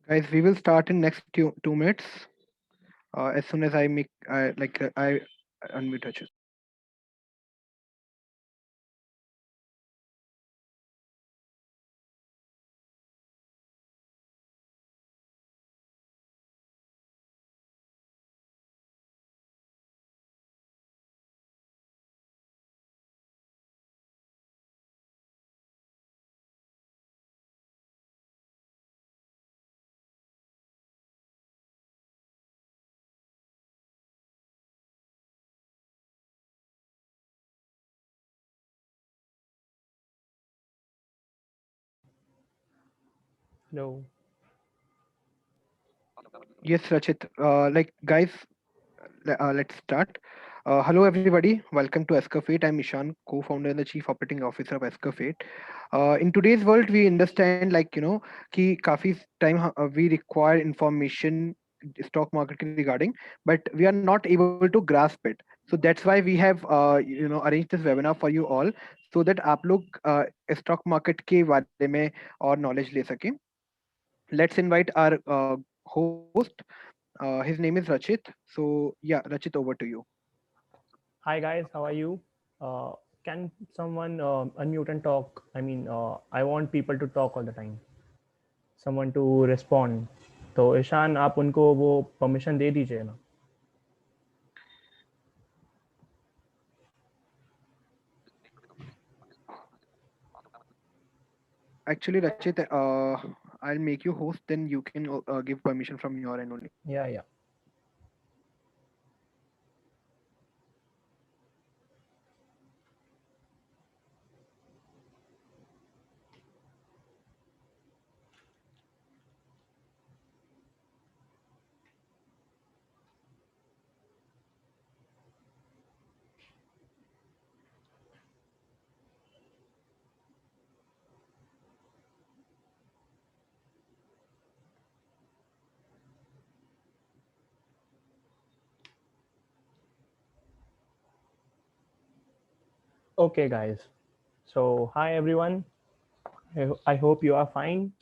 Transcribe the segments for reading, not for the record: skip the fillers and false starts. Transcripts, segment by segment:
Guys, we will start in next 2 minutes. As soon as I make I unmute Rachit. Hello. Yes, Rachit. Guys, let's start. Hello, everybody. Welcome to Escafate. I'm Ishan, co-founder and the chief operating officer of Escafate. In today's world, we understand, कि काफी time we require information stock market regarding, but we are not able to grasp it. So that's why we have arranged this webinar for you all, so that आप लोग stock market के बारे में और knowledge ले सकें. Let's invite our host. His name is Rachit. So yeah, Rachit, over to you. Hi guys, how are you? Can someone unmute and talk? I want people to talk all the time. Someone to respond. तो ईशान आप उनको वो permission दे दीजिए ना. Actually, Rachit, I'll make you host. Then you can give permission from your end only. Yeah, yeah. Okay, guys. So hi everyone. I hope you are fine.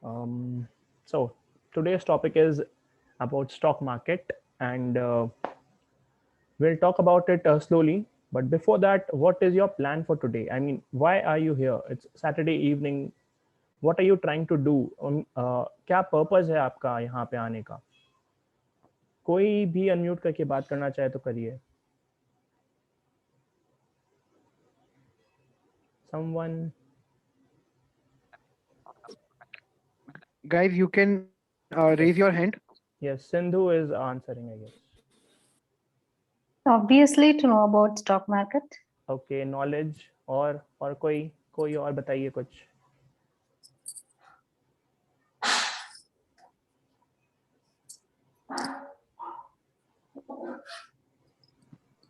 Um, so today's topic is about stock market, and we'll talk about it slowly. But before that, what is your plan for today? I mean, why are you here? It's Saturday evening. What are you trying to do? क्या purpose है आपका यहाँ पे आने का? कोई भी unmute करके बात करना चाहे तो करिए. Someone. Guys, you can raise your Yes. hand. Yes, Sindhu is answering, I guess. Obviously, to know about stock market. Okay, knowledge और कोई और बताइए कुछ.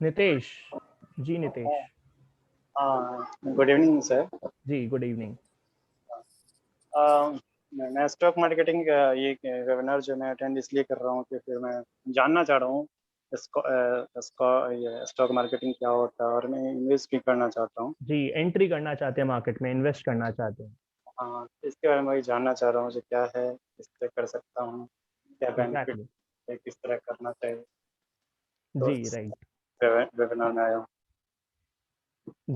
Nitesh. Ji Nitesh. Good evening sir. जी गुड इवनिंग. मैं स्टॉक मार्केटिंग ये वेबिनार जो मैं अटेंड इसलिए कर रहा हूँ कि फिर मैं जानना चाह रहा हूँ ये स्टॉक मार्केटिंग क्या होता है, और मैं इन्वेस्ट भी करना चाहता हूँ. जी एंट्री करना चाहते हैं मार्केट में, इन्वेस्ट करना चाहते हैं. हाँ, इसके बारे में वही जानना चाह रहा हूँ जो क्या है, किस तरह कर सकता हूँ, क्या बेनिफिट एग्जैक्टली. है, किस तरह करना चाहिए. तो जी राइट. वेबिनार में आया हूँ.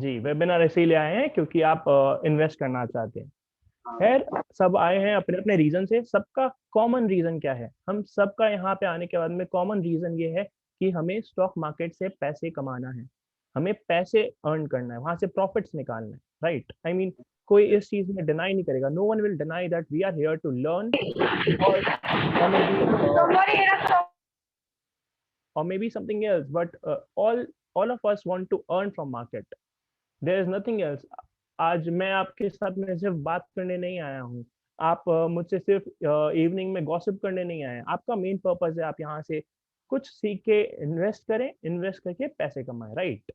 जी वेबिनार इसीलिए आए हैं क्योंकि आप इन्वेस्ट करना चाहते हैं. हाँ, खैर, सब आए हैं अपने अपने रीजन से. सबका कॉमन रीजन क्या है? हम सबका यहाँ पे आने के बाद में कॉमन रीजन ये है कि हमें स्टॉक मार्केट से पैसे कमाना है, हमें पैसे अर्न करना है, वहां से प्रॉफिट्स निकालना है. राइट. आई मीन कोई इस चीज में डिनाई नहीं करेगा. No one will deny that we are here to learn, or maybe something else, but all of us want to earn from market. There is nothing else. आज मैं आपके साथ में सिर्फ बात करने नहीं आया हूँ. आप मुझसे सिर्फ इवनिंग में गॉसिप करने नहीं आए हैं. आपका मेन पर्पस है आप यहाँ से कुछ सीख के इन्वेस्ट करें, इन्वेस्ट करके पैसे कमाएं. राइट.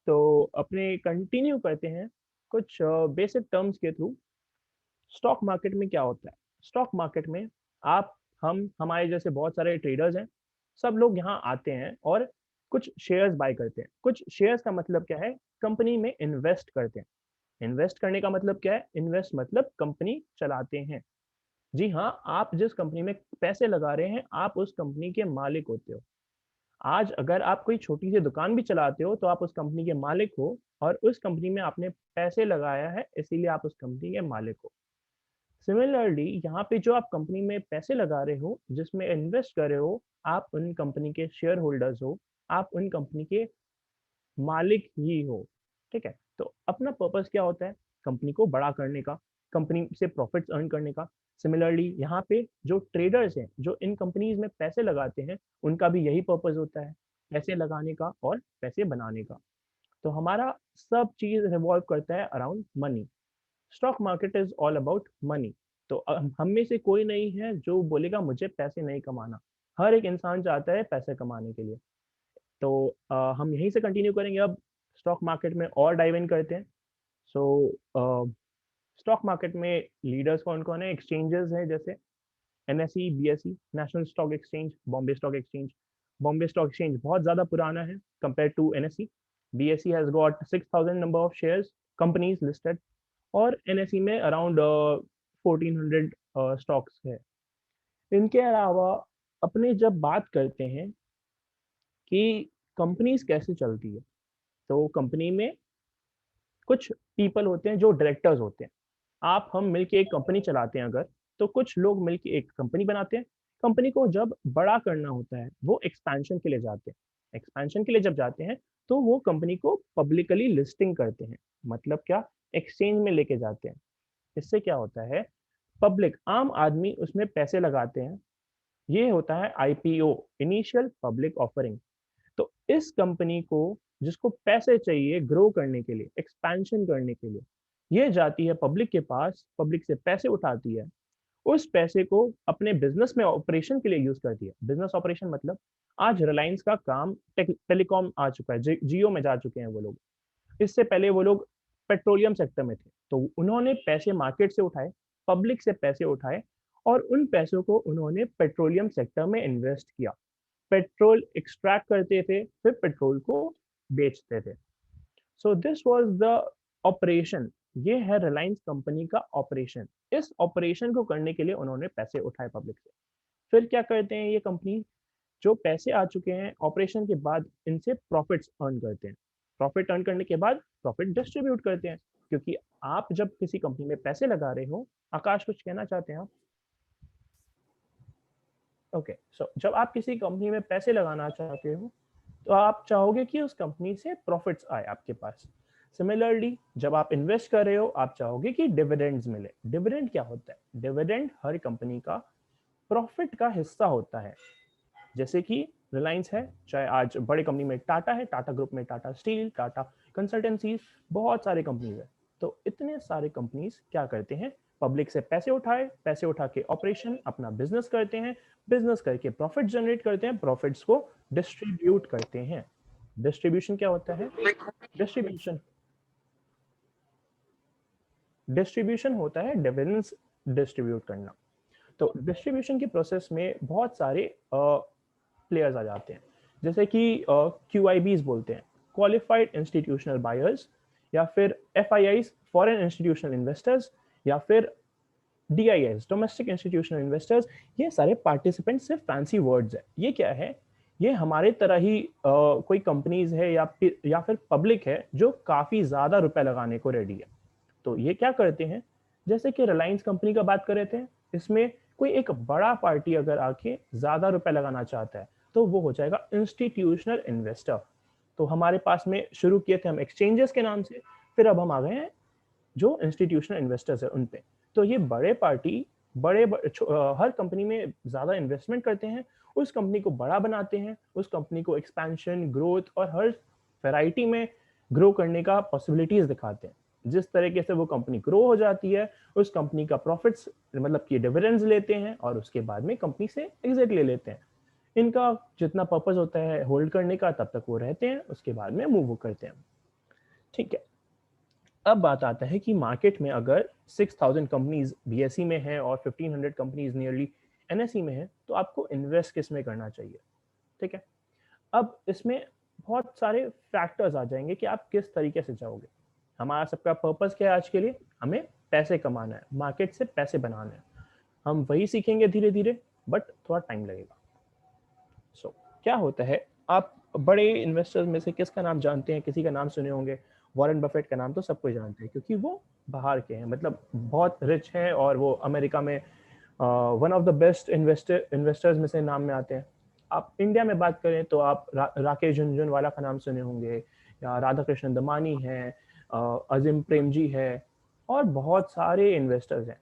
तो अपने कंटिन्यू करते हैं कुछ बेसिक टर्म्स के थ्रू. स्टॉक मार्केट में क्या होता है? स्टॉक मार्केट में आप, हम, हमारे जैसे बहुत सारे ट्रेडर्स हैं, सब लोग यहाँ आते हैं और कुछ शेयर्स बाय करते हैं. कुछ शेयर्स का मतलब क्या है? कंपनी में इन्वेस्ट करते हैं. इन्वेस्ट करने का मतलब क्या है? इन्वेस्ट मतलब कंपनी चलाते हैं. जी हाँ, आप जिस कंपनी में पैसे लगा रहे हैं, आप उस कंपनी के मालिक होते हो। आज अगर आप कोई छोटी सी दुकान भी चलाते हो, तो आप उस कंपनी के मालिक हो और उस कंपनी में आपने पैसे लगाया है, इसीलिए आप उस कंपनी के मालिक हो। सिमिलरली यहाँ पे जो आप कंपनी में पैसे लगा रहे हो, जिसमें इन्वेस्ट कर रहे हो, आप उन कंपनी के शेयर होल्डर्स हो, आप उन कंपनी के मालिक ही हो, ठीक है? तो अपना पर्पस क्या होता है? कंपनी को बड़ा करने का, कंपनी से प्रॉफिट्स अर्न करने का। सिमिलरली यहाँ पे जो ट्रेडर्स हैं, जो इन कंपनीज़ में पैसे लगाते हैं, उनका भी यही पर्पस होता है, पैसे लगाने का और पैसे बनाने का। तो हमारा सब चीज़ रिवॉल्व करता है around money. Stock market is all about money. तो हम में से कोई नहीं है जो बोलेगा मुझे पैसे नहीं कमाना। हर एक इंसान चाहता है पैसे कमाने के लिए। तो हम यहीं से कंटिन्यू करेंगे अब स्टॉक मार्केट में और डाइव इन करते हैं। सो स्टॉक मार्केट में लीडर्स कौन-कौन है? एक्सचेंजेस हैं जैसे NSE, BSE, national stock exchange, Bombay stock exchange. Bombay stock exchange बहुत ज़्यादा पुराना है compare to NSE. BSE has got 6000 number of shares, companies listed और एनएसई में अराउंड 1400 स्टॉक्स है। इनके अलावा अपने जब बात करते हैं कि कंपनीज कैसे चलती है, तो कंपनी में कुछ पीपल होते हैं जो डायरेक्टर्स होते हैं। आप हम मिलके एक कंपनी चलाते हैं अगर, तो कुछ लोग मिलके एक कंपनी बनाते हैं। कंपनी को जब बड़ा करना होता है, वो एक्सपेंशन के लिए जाते हैं। एक्सपेंशन के लिए जब जाते हैं, तो वो कंपनी को पब्लिकली लिस्टिंग करते हैं। मतलब क्या? एक्सचेंज में लेके जाते हैं। इससे क्या होता है? पब्लिक आम आदमी उसमें पैसे लगाते हैं। ये होता है आईपीओ, इनिशियल पब्लिक ऑफरिंग। तो इस कंपनी को जिसको पैसे चाहिए ग्रो करने के लिए, एक्सपेंशन करने के लिए, ये जाती है पब्लिक के पास, पब्लिक से पैसे उठाती है। उस पैसे को अपने बिज़नेस में ऑपरेशन के लिए यूज़ करती है। बिज़नेस ऑपरेशन मतलब आज रिलायंस का काम टेलीकॉम आ चुका है, जियो में जा चुके हैं वो लोग। इससे पहले वो लोग पेट्रोलियम सेक्टर में थे। तो उन्होंने पैसे मार्केट से उठाए, पब्लिक से पैसे उठाए और उन पैसों को उन्होंने पेट्रोलियम सेक्टर में इन्वेस्ट किया। पेट्रोल एक्सट्रैक्ट करते थे, फिर पेट्रोल को बेचते थे। So this was the operation. ये है रिलायंस कंपनी का ऑपरेशन। इस ऑपरेशन को करने के लिए उन्होंने पैसे उठाए पब्लिक से। फिर क्या करते हैं ये कंपनी? जो पैसे आ चुके हैं ऑपरेशन के बाद, इनसे प्रॉफिट्स अर्न करते हैं। प्रॉफिट अर्न करने के बाद प्रॉफिट डिस्ट्रीब्यूट करते हैं, क्योंकि आप जब किसी कंपनी में पैसे लगा रहे हो, आकाश कुछ कहना चाहते हैं आप? ओके, सो जब आप किसी कंपनी में पैसे लगाना चाहते हो, तो आप चाहोगे कि उस कंपनी से प्रॉफिट्स आए आपके पास। सिमिलरली जब आप इन्वेस्ट कर रहे हो, आप चाहोगे कि डिविडेंड्स मिले। डिविडेंड क्या होता है? डिविडेंड हर कंपनी का प्रॉफिट का हिस्सा होता है। जैसे कि रिलायंस है, चाहे आज बड़े कंपनी में टाटा है, टाटा ग्रुप में टाटा स्टील, टाटा कंसल्टेंसीज, बहुत सारे कंपनीज है। तो इतने सारे कंपनीज क्या करते हैं? पब्लिक से पैसे उठाए, पैसे उठा के ऑपरेशन अपना बिजनेस करते हैं, बिजनेस करके प्रॉफिट जनरेट करते हैं, प्रॉफिट्स को डिस्ट्रीब्यूट करते हैं। डिस्ट्रीब्यूशन क्या होता है? डिस्ट्रीब्यूशन डिस्ट्रीब्यूशन होता है डिविडेंड्स डिस्ट्रीब्यूट करना। तो डिस्ट्रीब्यूशन के प्रोसेस में बहुत सारे प्लेयर्स आ जाते हैं, जैसे कि QIBs बोलते हैं, क्वालिफाइड इंस्टीट्यूशनल बायर्स, या फिर FIIs, फॉरेन इंस्टीट्यूशनल इन्वेस्टर्स, या फिर DIIs, डोमेस्टिक इंस्टीट्यूशनल इन्वेस्टर्स। ये सारे पार्टिसिपेंट सिर्फ फैंसी वर्ड्स है। ये क्या है? ये हमारे तरह ही कोई कंपनीज है या फिर पब्लिक है जो काफी ज्यादा रुपए लगाने को रेडी है। तो ये क्या करते हैं? जैसे कि रिलायंस कंपनी का बात कर रहे थे, इसमें कोई एक बड़ा पार्टी अगर आके ज्यादा रुपए लगाना चाहता है, तो वो हो जाएगा इंस्टीट्यूशनल इन्वेस्टर। तो हमारे पास में शुरू किए थे हम एक्सचेंजेस के नाम से, फिर अब हम आ गए हैं जो इंस्टीट्यूशनल इन्वेस्टर्स है उन पे। तो ये बड़े पार्टी हर कंपनी में ज्यादा इन्वेस्टमेंट करते हैं, उस कंपनी को बड़ा बनाते हैं, उस कंपनी को एक्सपेंशन, ग्रोथ और हर वैरायटी में ग्रो करने का पॉसिबिलिटीज दिखाते हैं। जिस तरीके से वो कंपनी ग्रो हो जाती है, उस कंपनी का प्रॉफिट्स मतलब कि डिविडेंड्स लेते हैं और उसके बाद में कंपनी से एग्जिट ले लेते हैं। इनका जितना पर्पस होता है होल्ड करने का, तब तक वो रहते हैं, उसके बाद में मूव करते हैं। ठीक है, अब बात आता है कि मार्केट में अगर 6000 कंपनीज BSE में है और 1500 कंपनीज नियरली NSE में है, तो आपको इन्वेस्ट किस में करना चाहिए? ठीक है, अब इसमें बहुत सारे फैक्टर्स आ जाएंगे कि आप किस तरीके से जाओगे। हमारा सबका पर्पस क्या है आज के लिए? हमें पैसे कमाना है, मार्केट से पैसे बनाना है। हम वही सीखेंगे धीरे धीरे, बट थोड़ा टाइम लगेगा। सो क्या होता है, आप बड़े इन्वेस्टर्स में से किसका नाम जानते हैं? किसी का नाम सुने होंगे, वॉरेन बफेट का नाम तो सब कोई जानते हैं, क्योंकि वो बाहर के हैं, मतलब बहुत रिच हैं, और वो अमेरिका में one of the best investors में से नाम में आते हैं। आप इंडिया में बात करें तो आप राकेश झुनझुनवाला का नाम सुने होंगे, या राधा कृष्णन दमानी है, अजीम प्रेमजी है, और बहुत सारे इन्वेस्टर्स हैं।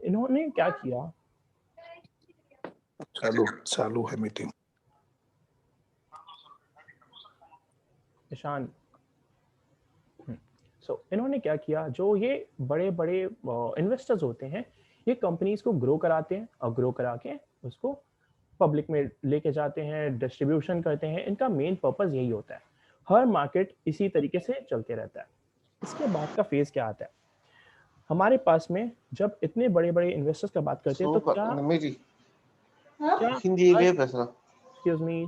इन्होंने क्या किया, चालू है मीटिंग। ईशान, इन्होंने क्या किया, जो ये बड़े बड़े इन्वेस्टर्स होते हैं, ये कंपनीज को ग्रो कराते हैं, और ग्रो करा के उसको पब्लिक में लेके जाते हैं, डिस्ट्रीब्यूशन करते हैं। इनका मेन पर्पस यही होता है। हर मार्केट इसी तरीके से चलते रहता है। इसके बाद का फेज क्या आता है, हमारे पास में जब इतने बड़े बड़े इन्वेस्टर्स का बात करते हैं, तो क्या हिंदी एक्सक्यूज मी,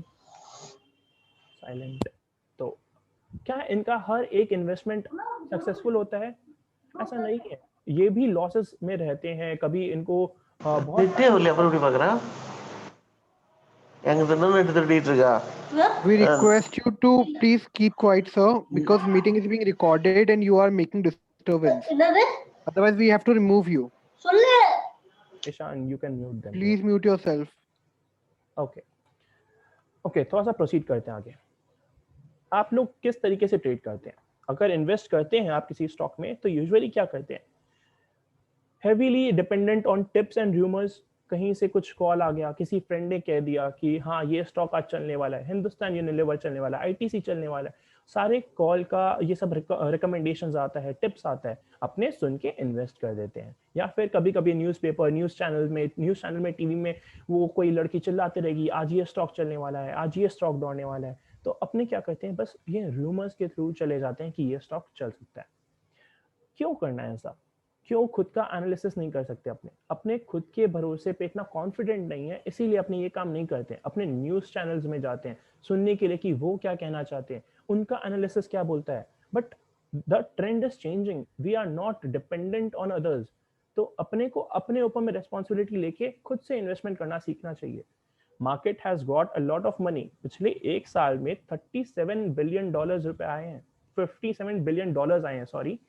साइलेंट। तो क्या इनका हर एक इन्वेस्टमेंट सक्सेसफुल होता है? ऐसा नहीं है, ये भी लॉसेस में रहते हैं। कभी इनको बहुत We request you to please keep quiet, sir, because meeting is being recorded and you are making disturbance. Otherwise, we have to remove you. Ishan, you can mute them. Please mute yourself. Okay, थोड़ा सा proceed करते हैं आगे। आप लोग किस तरीके से ट्रेड करते हैं? अगर इन्वेस्ट करते हैं आप किसी स्टॉक में, तो यूजुअली क्या करते हैं? Heavily dependent on tips and rumours. कहीं से कुछ कॉल आ गया, किसी फ्रेंड ने कह दिया कि हाँ ये स्टॉक आज चलने वाला है, हिंदुस्तान यूनिलीवर चलने वाला है, आईटीसी चलने वाला है, सारे कॉल का ये सब रिकमेंडेशंस आता है, टिप्स आता है, अपने सुन के इन्वेस्ट कर देते हैं। या फिर कभी कभी न्यूज़पेपर, न्यूज़ चैनल में, टीवी में वो कोई लड़की चिल्लाते रहेगी, आज ये स्टॉक चलने वाला है, आज ये स्टॉक दौड़ने वाला है, तो अपने क्या करते हैं, बस ये रूमर्स के थ्रू चले जाते हैं कि ये स्टॉक चल सकता है। क्यों करना है ऐसा? क्यों खुद का एनालिसिस नहीं कर सकते? अपने खुद के भरोसे पे इतना कॉन्फिडेंट नहीं है, इसीलिए अपने ये काम नहीं करते। अपने न्यूज़ चैनल्स में जाते हैं सुनने के लिए कि वो क्या कहना चाहते हैं, उनका एनालिसिस क्या बोलता है। But the trend is changing, we are not dependent on others. तो अपने को अपने ऊपर में रिस्पॉन्सिबिलिटी लेके खुद से इन्वेस्टमेंट करना सीखना चाहिए। Market has got a lot of money. पिछले एक साल में $37 बिलियन रुपए आए हैं, $57 बिलियन आए हैं, सॉरी।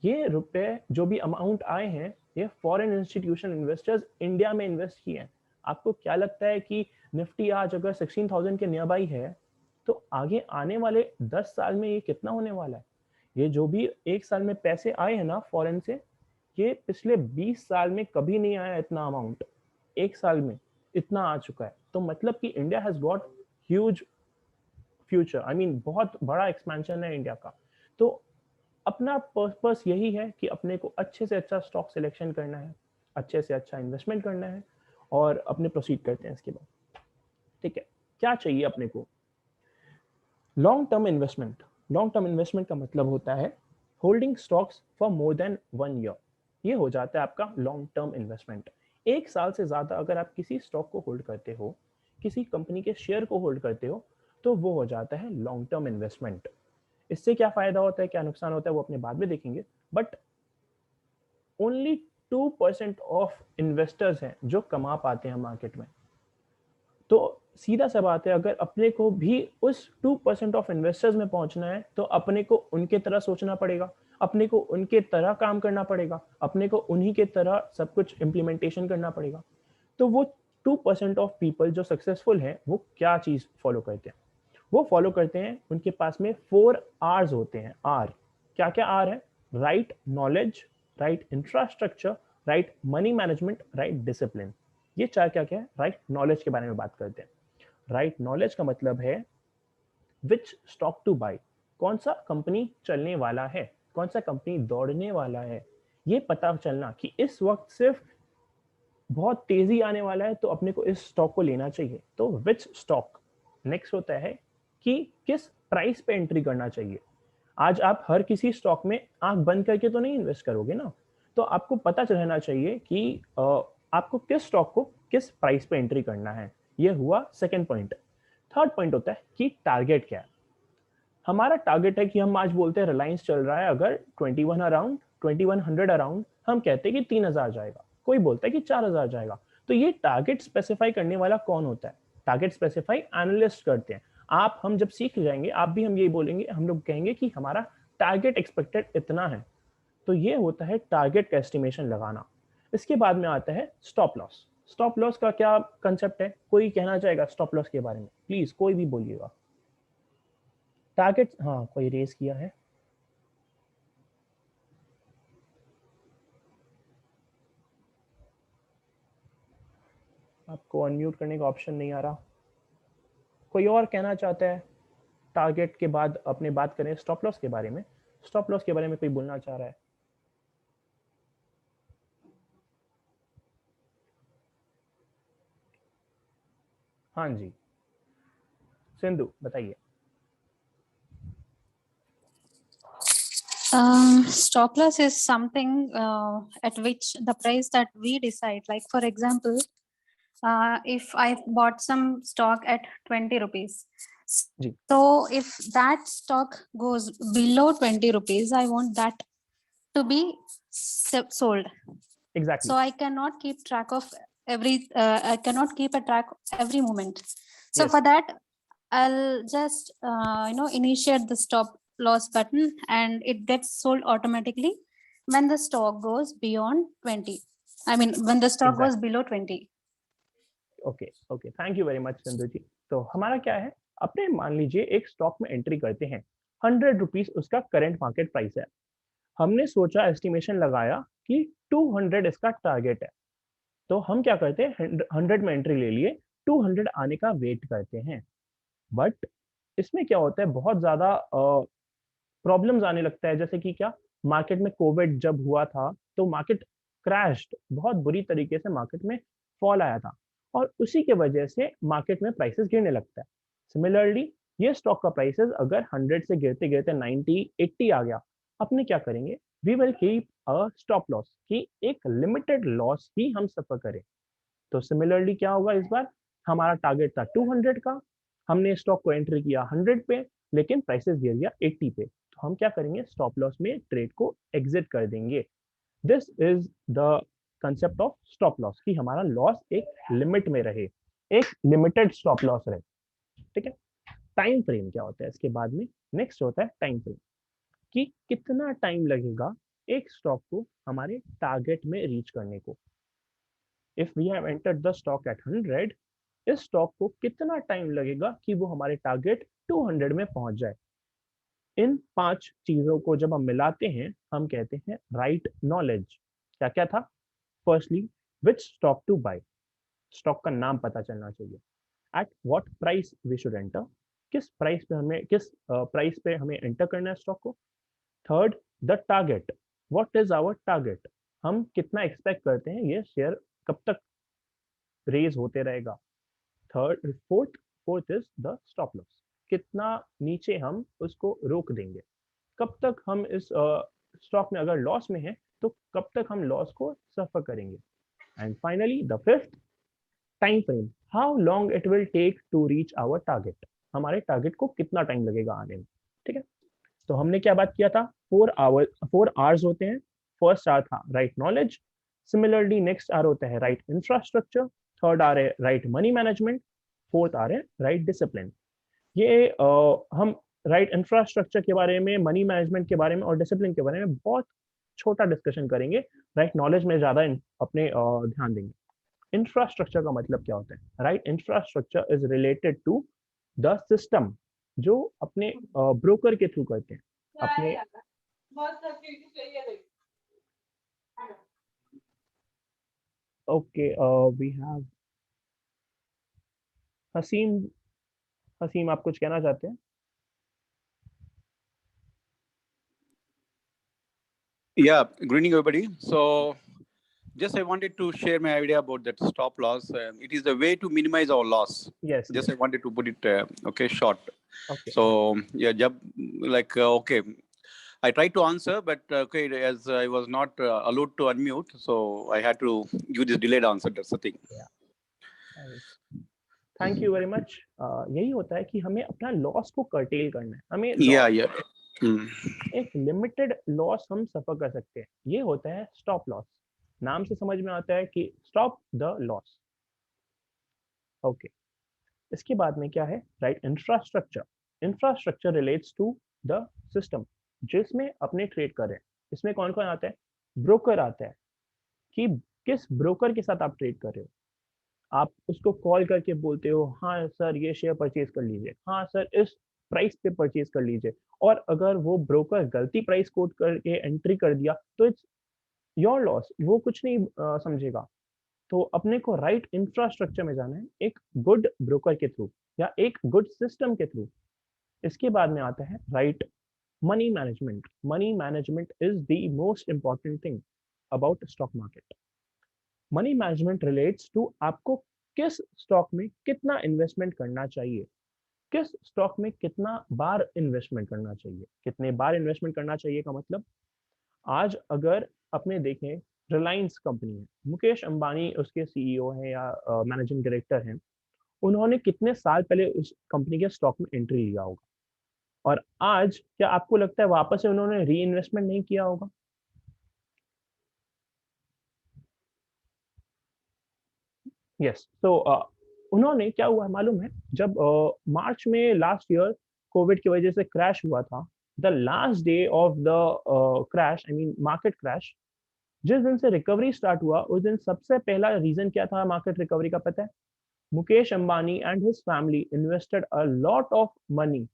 ये रुपए जो भी अमाउंट आए हैं, ये फॉरेन इंस्टीट्यूशन इन्वेस्टर्स इंडिया में इन्वेस्ट किए हैं। आपको क्या लगता है कि निफ्टी आज अगर 16,000 के नियर बाई है, तो आगे आने वाले 10 साल में ये कितना होने वाला है? ये जो भी एक साल में पैसे आए हैं ना फॉरेन से, ये पिछले 20 साल में कभी नहीं आया इतना अमाउंट, एक साल में इतना आ चुका है। तो मतलब कि India has got huge future, I mean बहुत बड़ा एक्सपेंशन है इंडिया का। तो अपना पर्पस यही है कि अपने को अच्छे से अच्छा स्टॉक सिलेक्शन करना है, अच्छे से अच्छा इन्वेस्टमेंट करना है, और अपने प्रोसीड करते हैं इसके बाद। ठीक है, क्या चाहिए अपने को? Long term investment. Long term investment का मतलब होता है holding stocks for more than 1 year. ये हो जाता है आपका लॉन्ग टर्म इन्वेस्टमेंट। एक साल से ज्यादा अगर आप किसी स्टॉक को होल्ड करते हो, किसी कंपनी के शेयर को होल्ड करते हो, तो वो हो जाता है लॉन्ग टर्म इन्वेस्टमेंट। इससे क्या फायदा होता है, क्या नुकसान होता है, वो अपने बाद में देखेंगे। बट ओनली 2% ऑफ इन्वेस्टर्स हैं जो कमा पाते हैं मार्केट में। तो सीधा सा बात है, अगर अपने को भी उस 2% ऑफ इन्वेस्टर्स में पहुंचना है, तो अपने को उनके तरह सोचना पड़ेगा, अपने को उनके तरह काम करना पड़ेगा, अपने को उन्हीं के तरह सब कुछ इम्प्लीमेंटेशन करना पड़ेगा। तो वो 2% ऑफ पीपल जो सक्सेसफुल हैं, वो क्या चीज फॉलो करते हैं? वो फॉलो करते हैं, उनके पास में 4 R's होते हैं। आर, क्या क्या आर है? Right knowledge, right infrastructure, right money management, right discipline. ये चार क्या क्या है? राइट नॉलेज के बारे में बात करते हैं। राइट नॉलेज का मतलब है विच स्टॉक टू बाय, कौन सा कंपनी चलने वाला है, कौन सा कंपनी दौड़ने वाला है, ये पता चलना कि इस वक्त सिर्फ बहुत तेजी आने वाला है, तो अपने को इस स्टॉक को लेना चाहिए। तो विच स्टॉक। नेक्स्ट होता है कि किस प्राइस पे एंट्री करना चाहिए। आज आप हर किसी स्टॉक में आंख बंद करके तो नहीं इन्वेस्ट करोगे ना, तो आपको पता रहना चाहिए कि आपको किस स्टॉक को किस प्राइस पे एंट्री करना है। ये हुआ सेकंड पॉइंट। थर्ड पॉइंट होता है कि टारगेट क्या है। हमारा टारगेट है कि हम आज बोलते हैं रिलायंस चल रहा है अगर 21 अराउंड, 2100 अराउंड, हम कहते हैं कि 3000 जाएगा। कोई बोलता है कि 4000 जाएगा। तो ये टारगेट स्पेसिफाई करने वाला कौन होता है? टारगेट स्पेसिफाई एनालिस्ट करते हैं। आप हम जब सीख जाएंगे, आप भी हम यही बोलेंगे, हम लोग कहेंगे कि हमारा टारगेट एक्सपेक्टेड इतना है। तो ये होता है टारगेट का एस्टिमेशन लगाना। इसके बाद में आता है स्टॉप लॉस। स्टॉप लॉस का क्या कंसेप्ट है? कोई कहना चाहेगा स्टॉप लॉस के बारे में? प्लीज कोई भी बोलिएगा। टारगेट, हाँ कोई रेस किया है। आपको अनम्यूट करने का ऑप्शन नहीं आ रहा। कोई और कहना चाहता है? टारगेट के बाद अपने बात करें स्टॉप लॉस के बारे में। स्टॉप लॉस के बारे में कोई बोलना चाह रहा है? हाँ जी, सिंधु बताइए। Stop loss is something at which the price that we decide. Like for example, if I bought some stock at 20 rupees, जी। so if that stock goes below 20 rupees, I want that to be sold. Exactly. So I cannot keep track of I cannot keep a track every moment. So Yes. for that, I'll just initiate the stop loss button, and it gets sold automatically when the stock goes beyond 20. I mean, when the stock goes below 20. Okay okay, thank you very much Sindhu ji. तो हमारा क्या है, अपने मान लीजिए एक stock में entry करते हैं, 100 रुपीज उसका करंट मार्केट प्राइस है। हमने सोचा, एस्टिमेशन लगाया कि 200 इसका टारगेट है। तो हम क्या करते हैं, 100 में एंट्री ले लिए, 200 आने का वेट करते हैं। बट इसमें क्या होता है, बहुत ज्यादा प्रॉब्लम्स आने लगता है। जैसे कि क्या, मार्केट में कोविड जब हुआ था तो मार्केट क्रैश्ड, बहुत बुरी तरीके से मार्केट में फॉल आया था, और उसी के वजह से मार्केट में प्राइसेस गिरने लगता है। सिमिलरली ये स्टॉक का प्राइसेस अगर 100 से गिरते गिरते 90 80 आ गया, अपने क्या करेंगे, we will keep a stop loss, कि एक लिमिटेड लॉस ही हम सफर करें। तो सिमिलरली क्या होगा, इस बार हमारा टारगेट था 200 का, हमने स्टॉक को एंट्री किया 100 पे, लेकिन प्राइसेस गिर गया 80 पे। तो हम क्या करेंगे, स्टॉप लॉस में ट्रेड को एग्जिट कर देंगे। This is the concept of stop loss, कि हमारा लॉस एक लिमिट में रहे, एक लिमिटेड स्टॉप लॉस रहे। ठीक है। टाइम फ्रेम क्या होता है इसके बाद में, नेक्स्ट होता है टाइम फ्रेम, कि कितना टाइम लगेगा एक स्टॉक को हमारे टारगेट में रीच करने को। If we have entered the stock at 100, इस स्टॉक को कितना टाइम लगेगा कि वो हमारे टारगेट 200 में पहुंच जाए। इन 5 चीजों को जब हम मिलाते हैं, हम कहते हैं राइट नॉलेज। क्या क्या था? Firstly, which stock to buy, stock का नाम पता चलना चाहिए। At what price we should enter, किस प्राइस पे हमें एंटर करना है स्टॉक को। Third, the target, what is our target, हम कितना एक्सपेक्ट करते हैं ये शेयर कब तक रेज होते रहेगा। Fourth is the stop loss, कितना नीचे हम उसको रोक देंगे, कब तक हम इस स्टॉक में अगर लॉस में है तो कब तक हम लॉस को सफर करेंगे। And finally the fifth, time frame, how long it will take to reach our target, हमारे टारगेट को कितना टाइम लगेगा आने में। ठीक है। तो हमने क्या बात किया था, 4 आवर्स होते हैं। फर्स्ट आर था right knowledge, similarly next R होता है राइट इंफ्रास्ट्रक्चर, थर्ड आर है right money management, fourth R है राइट डिसिप्लिन। ये हम राइट इंफ्रास्ट्रक्चर के बारे में, मनी मैनेजमेंट के बारे में और डिसिप्लिन के बारे में बहुत छोटा डिस्कशन करेंगे। राइट नॉलेज में ज्यादा अपने ध्यान देंगे। इंफ्रास्ट्रक्चर का मतलब क्या होता है? Right infrastructure is related to the system जो अपने ब्रोकर के थ्रू करते हैं अपने। Okay, we have Haseem. Haseem, आप कुछ कहना चाहते हैं? Yeah, good evening, everybody. So, just I wanted to share my idea about that stop loss. It is the way to minimize our loss. Yes. Just I wanted to put it, okay, short. Okay. So, yeah, okay, I tried to answer, but okay, as I was not allowed to unmute, so I had to give this delayed answer. That's the thing. Thank you very much. यही होता है कि हमें अपना loss को cartel करना है, हमें एक लिमिटेड लॉस हम सफर कर सकते हैं, ये होता है स्टॉप लॉस। नाम से समझ में आता है कि स्टॉप द लॉस। ओके, इसके बाद में क्या है, right, infrastructure. Infrastructure relates to the system जिसमें अपने ट्रेड कर रहे हैं। इसमें कौन कौन आता है, ब्रोकर आता है, कि किस ब्रोकर के साथ आप ट्रेड कर रहे हो। आप उसको कॉल करके बोलते हो, हाँ सर ये शेयर परचेज कर लीजिए, हाँ सर इस प्राइस पे परचेज कर लीजिए, और अगर वो ब्रोकर गलती प्राइस कोट करके एंट्री कर दिया तो इट्स योर लॉस, वो कुछ नहीं समझेगा। तो अपने को राइट इंफ्रास्ट्रक्चर में जाना है, एक गुड ब्रोकर के थ्रू या एक गुड सिस्टम के थ्रू। इसके बाद में आता है right money management. Money management is the most important thing about stock market. Money management relates to आपको किस स्टॉक में कितना इन्वेस्टमेंट करना चाहिए, किस स्टॉक में कितना बार इन्वेस्टमेंट करना चाहिए। कितने बार इन्वेस्टमेंट करना चाहिए का मतलब, आज अगर अपने देखें रिलायंस कंपनी है, मुकेश अंबानी उसके सीईओ हैं या मैनेजिंग डायरेक्टर हैं, उन्होंने कितने साल पहले उस कंपनी के स्टॉक में एंट्री लिया होगा, और आज क्या आपको लगता है वापस से उन्होंने री इन्वेस्टमेंट नहीं किया होगा? यस, तो उन्होंने क्या हुआ है मालूम है, जब मार्च में लास्ट ईयर कोविड की वजह से क्रैश हुआ था, the last day of the crash, I mean market crash, जिस दिन से रिकवरी स्टार्ट हुआ उस दिन सबसे पहला रीजन क्या था मार्केट रिकवरी का, पता है? Mukesh Ambani and his family invested a lot of money,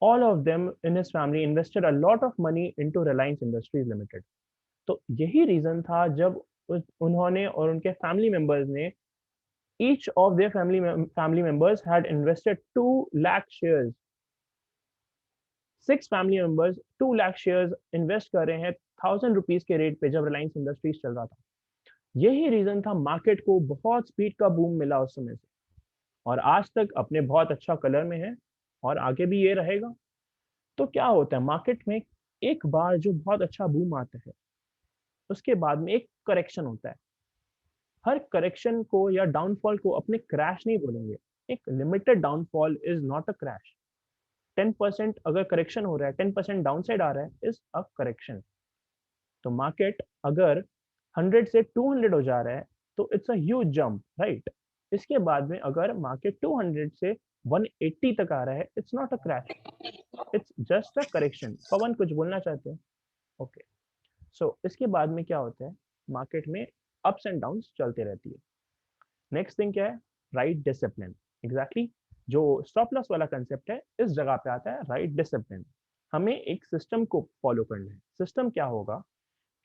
all of them in his family invested a lot of money into Reliance Industries Limited। तो यही रीजन था जब उन्होंने और उनके फैमिली मेंबर्स ने, each of their family members had invested 2 lakh shares, 6 family members 2 lakh shares invest कर रहे हैं 1000 रुपीज के रेट पे, जब रिलायंस इंडस्ट्रीज चल रहा था। यही रीजन था, मार्केट को बहुत स्पीड का बूम मिला उस समय से, और आज तक अपने बहुत अच्छा कलर में है और आगे भी ये रहेगा। तो क्या होता है मार्केट में, एक बार जो बहुत अच्छा बूम आता है उसके बाद में एक करेक्शन होता है। हर करेक्शन को या डाउनफॉल को अपने क्रैश नहीं बोलेंगे, एक limited downfall is not a crash. 10% अगर करेक्शन हो रहा है, 10% डाउनसाइड आ रहा है, इज अ करेक्शन। तो मार्केट अगर 100 से 200 हो जा रहा है तो it's a huge jump, right. इसके बाद में अगर मार्केट 200 से 180 तक आ रहा है, it's not a crash, it's just a correction. Pavan कुछ बोलना चाहते हैं? ओके, सो इसके बाद में क्या होता है, मार्केट में अप्स एंड डाउन्स चलते रहती है। नेक्स्ट थिंग क्या है, राइट डिसिप्लिन। एग्जैक्टली, जो स्टॉप लॉस वाला कंसेप्ट है इस जगह पे आता है, राइट डिसिप्लिन। हमें एक सिस्टम को फॉलो करना है। सिस्टम क्या होगा,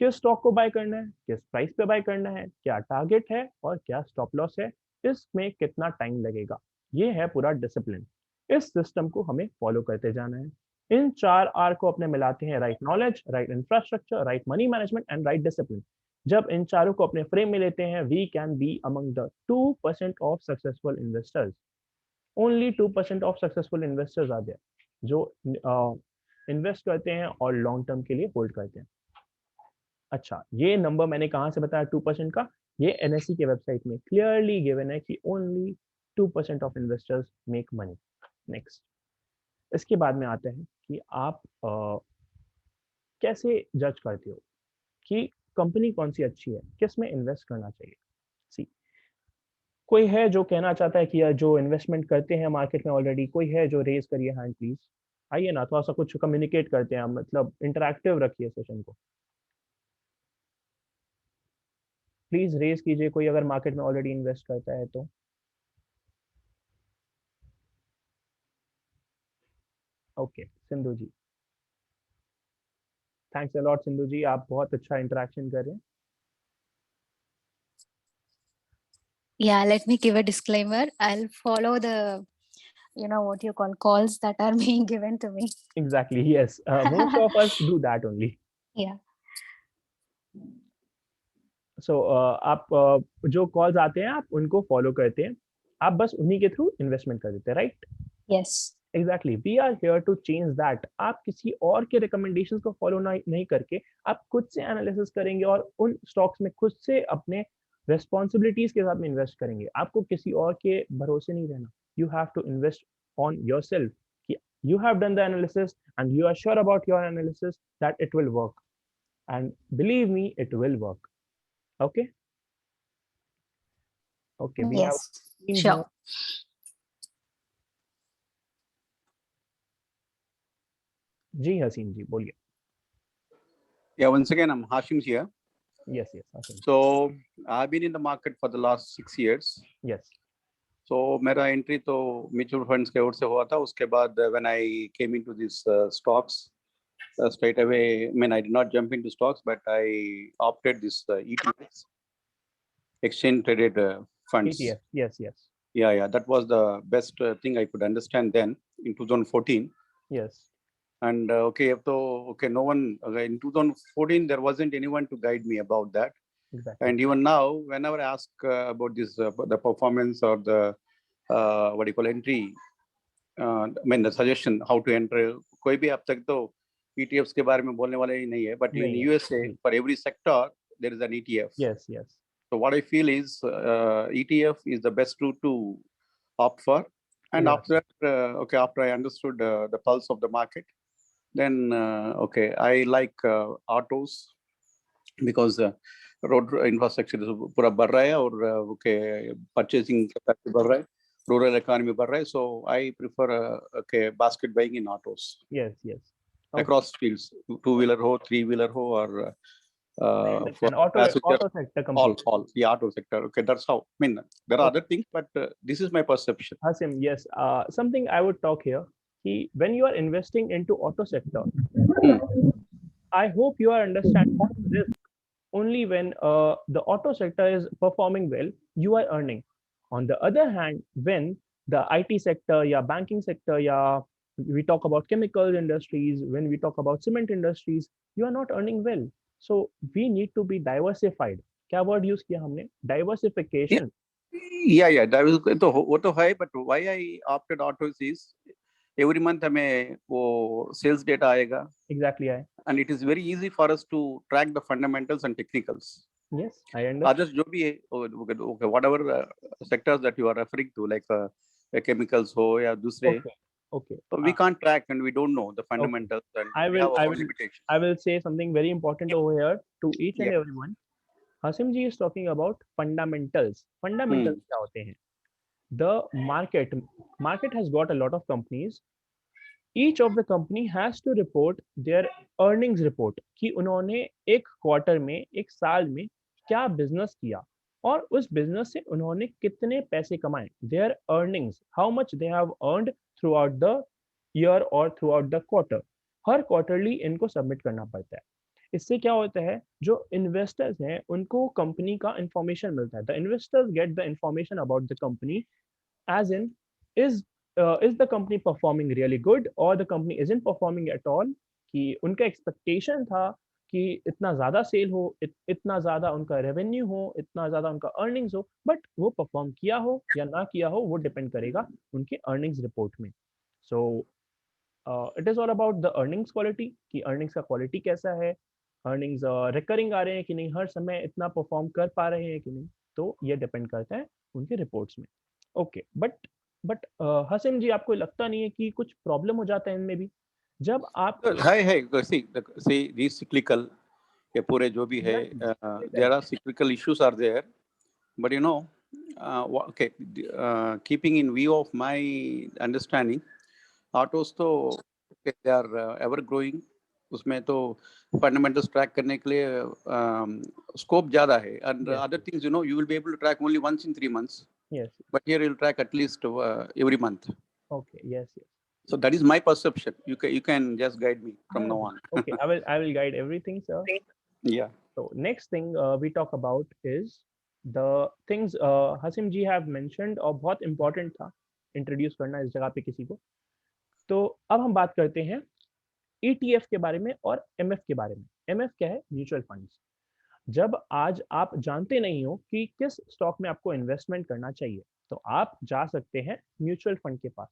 किस स्टॉक को बाय करना है, किस प्राइस पे बाय करना है, क्या टारगेट है और क्या स्टॉप लॉस है, इसमें कितना टाइम लगेगा, ये है पूरा डिसिप्लिन। इस सिस्टम को हमें फॉलो करते जाना है। इन 4 आर को अपने मिलाते हैं, right knowledge, right infrastructure, right money management and right discipline. जब इन चारों को अपने फ्रेम में लेते हैं, we can be among the 2% of successful investors. Only 2% of successful investors are there जो इन्वेस्ट करते हैं और लॉन्ग टर्म के लिए होल्ड करते हैं। अच्छा, ये नंबर मैंने कहाँ से बताया 2% का? ये एनएससी के वेबसाइट में क्लियरली गिवन है कि only 2% of investors make money. Next, इसके बाद में आते हैं कि आप कैसे जज करते हो कि कंपनी कौन सी अच्छी है, किस में इन्वेस्ट करना चाहिए। सी, कोई है जो कहना चाहता है कि यार जो इन्वेस्टमेंट करते हैं मार्केट में ऑलरेडी, कोई है जो रेज करिए हैंड प्लीज, आइए ना थोड़ा सा कुछ कम्युनिकेट करते हैं, मतलब इंटरैक्टिव रखिए सेशन को। प्लीज रेज कीजिए कोई अगर मार्केट में ऑलरेडी इन्वेस्ट करता है तो। Okay, Sindhu ji, thanks a lot Sindhu ji, आप बहुत अच्छा इंटरेक्शन कर रहे हैं। Yeah, let me give a disclaimer. I'll follow the, what you call, calls that are being given to me. Exactly, yes, most of us do that only. Yeah. So आप जो calls आते हैं आप उनको follow करते हैं, आप बस उन्हीं के थ्रू इन्वेस्टमेंट कर देते हैं, right? Yes. Exactly, we are here to change that. आप किसी और के रिकमेंडेशंस को फॉलो नहीं करके आप खुद से एनालिसिस करेंगे और उन स्टॉक्स में खुद से अपने रेस्पॉन्सिबिलिटीज के साथ में इन्वेस्ट करेंगे। आपको किसी और के भरोसे नहीं रहना। You have to invest on your self, कि you have done the analysis and you are sure about your analysis that it will work, and believe me it will work. Okay. Okay. We have Yes, seen sure. here. जी हसीन जी बोलिए. Yeah, once again, I'm Hashim here. Yes, yes, Hashim. So I've been in the market for the last 6 years. Yes. So मेरा entry तो mutual funds के ओर से हुआ था. उसके बाद when I came into these stocks, straight away, I mean, I did not jump into stocks, but I opted this ETFs, exchange traded funds. ETF. Yes, yes, Yeah, that was the best thing I could understand then in 2014. yes. And okay, no one in 2014 there wasn't anyone to guide me about that. Exactly. And even now, whenever I ask about this, the performance or the what do you call entry, I mean the suggestion how to enter, कोई भी अब तक तो ETFs के बारे में बोलने वाला ही नहीं है. But in नहीं है. USA, for every sector there is an ETF. Yes, yes. So what I feel is ETF is the best route to opt for. And Yes. after that, after I understood the pulse of the market, then I like autos because road infrastructure is पूरा बढ़ रहा है और purchasing capacity बढ़ रहा है, rural economy बढ़ रहा है. So I prefer basket buying in autos. Yes, yes. Across fields, two-wheeler ho, three-wheeler ho, or I for understand. Auto sector completely. all the auto sector. Okay, that's how. I mean, there are other things, but this is my perception. Hasim, yes. Something I would talk here. When you are investing into auto sector, I hope you are understanding this. Only when the auto sector is performing well, you are earning. On the other hand, when the IT sector, या banking sector, या we talk about chemical industries, when we talk about cement industries, you are not earning well. So we need to be diversified. क्या word use किया हमने? Diversification. Yeah. That was तो वो तो है, but why I opted autos is every month हमें वो sales data आएगा. Exactly. And it is very easy for us to track the fundamentals and technicals. Yes, I understand. Others जो भी है, okay, whatever sectors that you are referring to, like chemicals हो या दूसरे. Okay. So we can't track and we don't know the fundamentals, and we have our limitations. I will say something very important over here to each and everyone. Hasim ji is talking about fundamentals. Fundamentals क्या होते हैं? The market has got a lot of companies. Each of the company has to report their earnings report कि उन्होंने एक quarter में, एक साल में क्या बिजनेस किया और उस बिजनेस से उन्होंने कितने पैसे कमाए. Their earnings, how much they have earned throughout the year or throughout the quarter. Her quarterly इनको सबमिट करना पड़ता है. इससे क्या होता है, जो इन्वेस्टर्स हैं उनको कंपनी का इंफॉर्मेशन मिलता है. The investors get the information about the company as in is the company performing really good or the company isn't performing at all. कि उनका एक्सपेक्टेशन था कि इतना ज़्यादा सेल हो, इतना ज़्यादा उनका रेवेन्यू हो, इतना ज़्यादा उनका अर्निंग्स हो, बट वो परफॉर्म किया हो या ना किया हो वो डिपेंड करेगा उनके अर्निंग्स रिपोर्ट में. So it is all about the earnings quality कि अर्निंग्स का क्वालिटी कैसा है, अर्निंग्स रिकरिंग आ रहे हैं कि नहीं, हर समय इतना परफॉर्म कर पा रहे हैं कि नहीं, तो ये डिपेंड करता है उनके रिपोर्ट्स में. ओके, बट हसीम जी आपको लगता नहीं है कि कुछ प्रॉब्लम हो जाता है इनमें भी जब आप see these cyclical ये पूरे जो भी है, there are cyclical issues are there, but you know keeping in view of my understanding, autos तो they are ever growing. उसमें तो fundamentals track करने के लिए scope ज़्यादा है, and other things you will be able to track only once in 3 months. Yes. But here you'll track at least every month. Okay. Yes. So that is my perception. You can just guide me from now on. Okay. I will guide everything, sir. Yeah. So next thing we talk about is the things Hasim ji have mentioned और बहुत important था introduce करना इस जगह पे किसी को. तो अब हम बात करते हैं ETF के बारे में और MF के बारे में. MF क्या है? Mutual funds. जब आज आप जानते नहीं हो कि किस स्टॉक में आपको इन्वेस्टमेंट करना चाहिए, तो आप जा सकते हैं म्यूचुअल फंड के पास.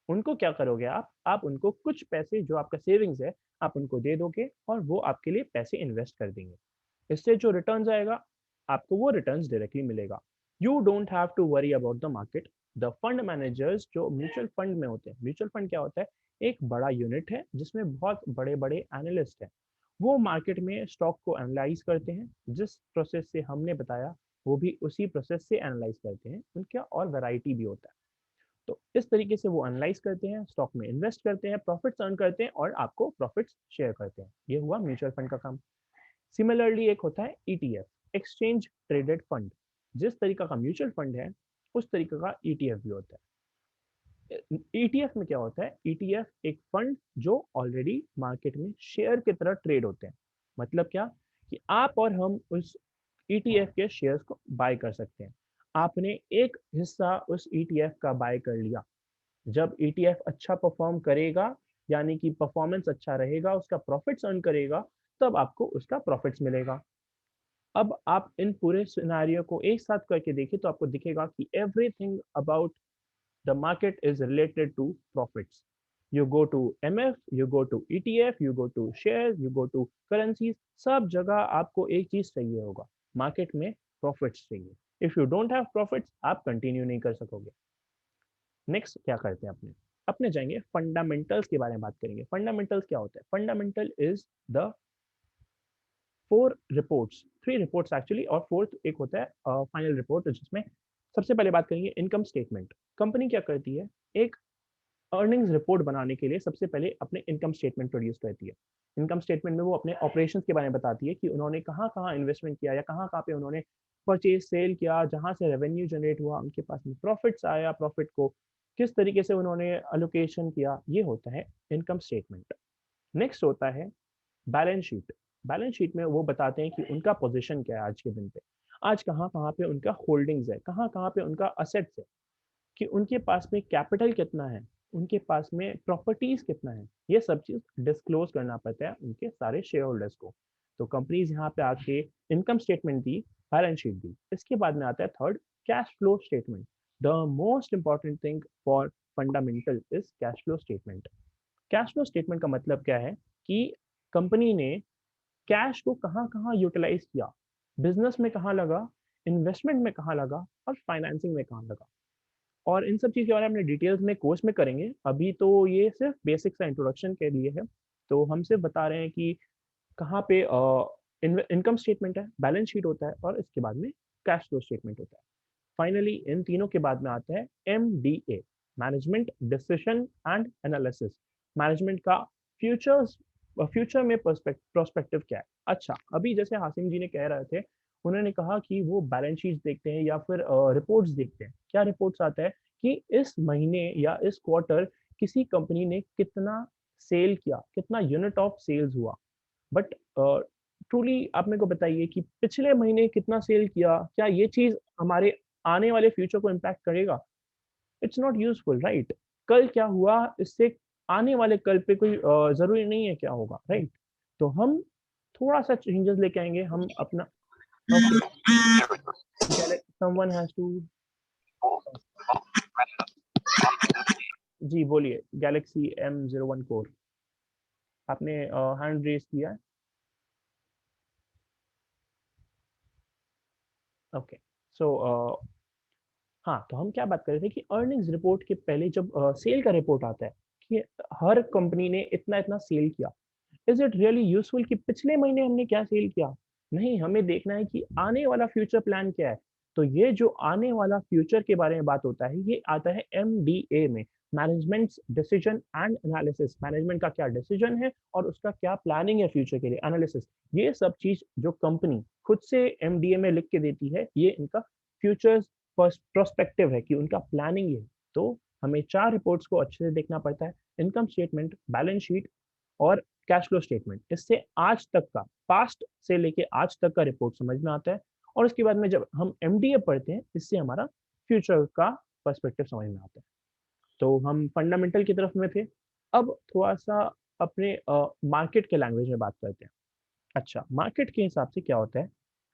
उनको क्या करोगे आप उनको कुछ पैसे जो आपका सेविंग्स है आप उनको दे दोगे और वो आपके लिए पैसे इन्वेस्ट कर देंगे. इससे जो रिटर्न्स आएगा आपको वो रिटर्न्स डायरेक्टली मिलेगा. You don't have to worry about the market. The fund managers जो म्यूचुअल फंड में होते हैं, म्यूचुअल फंड क्या होता है? एक बड़ा यूनिट है जिसमें बहुत बड़े बड़े एनालिस्ट हैं. वो मार्केट में स्टॉक को एनालाइज करते हैं, जिस प्रोसेस से हमने बताया वो भी उसी प्रोसेस से एनालाइज करते हैं, उनका और वैरायटी भी होता है। तो इस तरीके से वो एनालाइज करते हैं, स्टॉक में इन्वेस्ट करते हैं, प्रॉफिट्स अर्न करते हैं और आपको प्रॉफिट्स शेयर करते हैं। ये हुआ म्यूचुअल फंड का काम। सिमिलरली एक होता है ईटीएफ, एक्सचेंज ट्रेडेड फंड। जिस तरीका का म्यूचुअल फंड है उस तरीके का ईटीएफ भी होता है। ईटीएफ में क्या होता है, ईटीएफ एक फंड जो ऑलरेडी मार्केट में शेयर की तरह ट्रेड होते हैं। मतलब क्या कि आप और हम उस ईटीएफ के शेयर्स को बाय कर सकते हैं। आपने एक हिस्सा उस ईटीएफ का बाय कर लिया, जब ईटीएफ अच्छा परफॉर्म करेगा यानी कि परफॉर्मेंस अच्छा रहेगा, उसका प्रॉफिट्स अर्न करेगा, तब आपको उसका प्रॉफिट्स मिलेगा। अब आप इन पूरे सिनेरियो को एक साथ करके देखिए तो आपको दिखेगा कि everything about the market is related to profits. You go to MF, you go to ETF, you go to shares, you go to currencies, सब जगह आपको एक चीज चाहिए होगा, मार्केट में प्रॉफिट्स चाहिए। If you don't have profits आप कंटिन्यू नहीं कर सकोगे। नेक्स्ट क्या करते हैं अपने जाएंगे फंडामेंटल्स के बारे में बात करेंगे। फंडामेंटल्स क्या होता है? Fundamental is the 4 reports, 3 reports actually, और फोर्थ एक होता है फाइनल रिपोर्ट, जिसमें सबसे पहले बात करेंगे इनकम स्टेटमेंट। कंपनी क्या करती है, एक अर्निंग्स रिपोर्ट बनाने के लिए सबसे पहले अपने इनकम स्टेटमेंट प्रोड्यूस करती है। इनकम स्टेटमेंट में वो अपने ऑपरेशंस के बारे में बताती है कि उन्होंने कहाँ कहाँ इन्वेस्टमेंट किया या कहाँ कहाँ पे उन्होंने परचेज सेल किया, जहाँ से रेवेन्यू जनरेट हुआ, उनके पास में प्रॉफिट्स आया, प्रॉफिट को किस तरीके से उन्होंने अलोकेशन किया, ये होता है इनकम स्टेटमेंट। नेक्स्ट होता है बैलेंस शीट। बैलेंस शीट में वो बताते हैं कि उनका पोजीशन क्या है आज के दिन पे, आज कहाँ कहाँ पे उनका होल्डिंग्स है, कहाँ कहाँ पे उनका असेट्स है, कि उनके पास में कैपिटल कितना है, उनके पास में प्रॉपर्टीज कितना है, ये सब चीज डिस्क्लोज करना पड़ता है उनके सारे शेयर होल्डर्स को। तो कंपनीज यहाँ पे आके इनकम स्टेटमेंट दी, बैलेंस शीट दी। इसके बाद में आता है third, cash flow statement. The most important thing for fundamental is cash flow statement. Cash flow statement का मतलब क्या है कि कंपनी ने कैश को कहाँ कहाँ यूटिलाइज किया, बिजनेस में कहाँ लगा, इन्वेस्टमेंट में कहाँ लगा और फाइनेंसिंग में कहाँ लगा। और इन सब चीज़ के बारे में अपने डिटेल्स में कोर्स में करेंगे, अभी तो ये सिर्फ बेसिक सा इंट्रोडक्शन के लिए है। तो हम सिर्फ बता रहे हैं कि कहाँ पे इनकम स्टेटमेंट है, बैलेंस शीट होता है और इसके बाद में कैश फ्लो स्टेटमेंट होता है। फाइनली इन तीनों के बाद में आता है MDA, management decision and analysis. Management का फ्यूचर में प्रोस्पेक्टिव क्या है। अच्छा, अभी जैसे हासिम जी ने कह रहे थे, उन्होंने कहा कि वो बैलेंस शीट देखते हैं या फिर रिपोर्ट्स देखते हैं। क्या रिपोर्ट्स आता है कि इस महीने या इस क्वार्टर किसी कंपनी ने कितना सेल किया, कितना यूनिट ऑफ सेल्स हुआ। बट ट्रूली आप मेरे को बताइए कि पिछले महीने कितना सेल किया, क्या ये चीज हमारे आने वाले फ्यूचर को इम्पैक्ट करेगा? It's not useful, right? कल क्या हुआ इससे आने वाले कल पे कोई जरूरी नहीं है क्या होगा, राइट? तो हम थोड़ा सा चेंजेस लेके आएंगे, हम अपना समवन हैज टू, जी बोलिए, गैलेक्सी M01 कोर, आपने हैंड रेज किया है। ओके, सो हाँ, तो हम क्या बात कर रहे थे कि अर्निंग्स रिपोर्ट के पहले जब सेल का रिपोर्ट आता है कि हर कंपनी ने इतना इतना सेल किया, इज इट रियली यूजफुल कि पिछले महीने हमने क्या सेल किया? नहीं, हमें देखना है कि आने वाला फ्यूचर प्लान क्या है। तो ये जो आने वाला फ्यूचर के बारे में बात होता है, ये आता है MDA में, management decision and analysis. Management का क्या डिसीजन है और उसका क्या प्लानिंग है फ्यूचर के लिए, एनालिसिस। ये सब चीज जो कंपनी खुद से MDA में लिख के देती है, ये इनका फ्यूचर प्रोस्पेक्टिव है कि उनका प्लानिंग है। तो हमें 4 रिपोर्ट्स को अच्छे से देखना पड़ता है, इनकम स्टेटमेंट, बैलेंस शीट और कैश फ्लो स्टेटमेंट। इससे आज तक का, पास्ट से लेके आज तक का रिपोर्ट समझ में आता है, और उसके बाद में जब हम MDA पढ़ते हैं, इससे हमारा फ्यूचर का पर्सपेक्टिव समझ में आता है। तो हम फंडामेंटल की तरफ में थे, अब थोड़ा सा अपने मार्केट के लैंग्वेज में बात करते हैं। अच्छा, मार्केट के हिसाब से क्या होता है,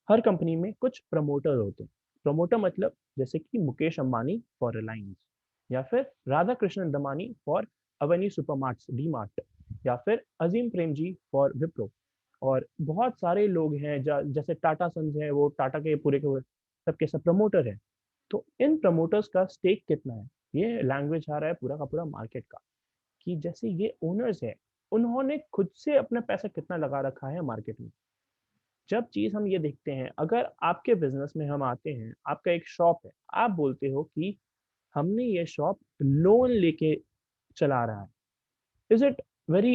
हर कंपनी में कुछ प्रमोटर होते हैं। प्रमोटर मतलब जैसे कि मुकेश अंबानी फॉर रिलायंस, या फिर Radha Krishnan Damani for avenue Supermarts D-Mart, या फिर अजीम प्रेम जी फॉर विप्रो। और बहुत सारे लोग हैं जैसे टाटा सन्स हैं, वो टाटा के पूरे के सबके सब प्रमोटर हैं। तो इन प्रमोटर्स का स्टेक कितना है, ये लैंग्वेज आ रहा है पूरा का पूरा मार्केट का, कि जैसे ये ओनर्स है, उन्होंने खुद से अपना पैसा कितना लगा रखा है मार्केट में। जब चीज हम ये देखते हैं, अगर आपके बिजनेस में हम आते हैं, आपका एक शॉप है, आप बोलते हो कि हमने ये शॉप लोन लेके चला रहा है, इज इट वेरी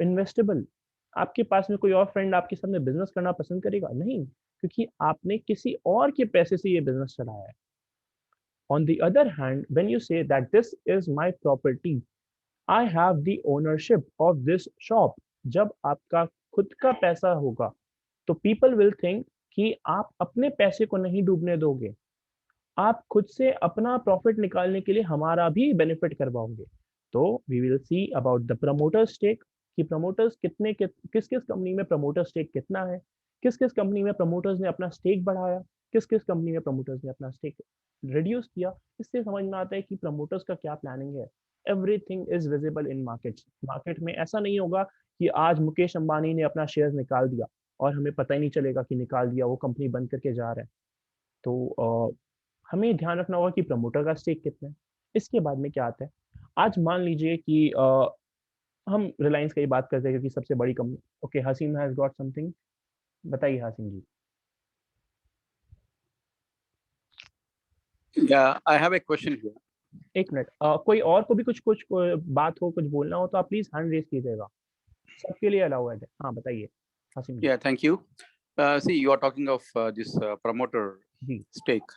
इन्वेस्टेबल? आपके पास में कोई और फ्रेंड आपके साथ में बिजनेस करना पसंद करेगा? नहीं, क्योंकि आपने किसी और के पैसे से ये बिजनेस चलाया है। On the other hand, when you say that this is my property, I have the ownership of this shop, जब आपका खुद का पैसा होगा तो people will think कि आप अपने पैसे को नहीं डूबने दोगे, आप खुद से अपना प्रॉफिट निकालने के लिए हमारा भी बेनिफिट करवाओगे। तो we will see about the promoter stake, कि प्रमोटर्स कितने किस किस कंपनी में प्रमोटर स्टेक कितना है, किस किस कंपनी में प्रमोटर्स ने अपना स्टेक बढ़ाया, किस किस कंपनी में प्रमोटर्स ने अपना स्टेक रिड्यूस किया। इससे समझ में आता है कि प्रमोटर्स का क्या प्लानिंग है। Everything is visible in markets. Market में ऐसा नहीं होगा कि आज मुकेश अंबानी ने अपना शेयर निकाल दिया और हमें पता ही नहीं चलेगा कि निकाल दिया, वो कंपनी बंद करके जा रहा है। तो हमें ध्यान रखना होगा कि प्रमोटर का स्टेक कितना है। इसके बाद में क्या आता है, आज मान लीजिए कि हम रिलायंस की बात करते हैं क्योंकि सबसे बड़ी company. Okay, Hasim has got something, बताइए हसीम जी। Yeah, I have a question here. एक मिनट, कोई और को भी कुछ बात हो, कुछ बोलना हो तो आप प्लीज हैंड रेज कीजिएगा, सबके लिए अलाउ है। हाँ बताइए हसीम जी। Yeah, thank you. See, you are talking of this promoter जी stake.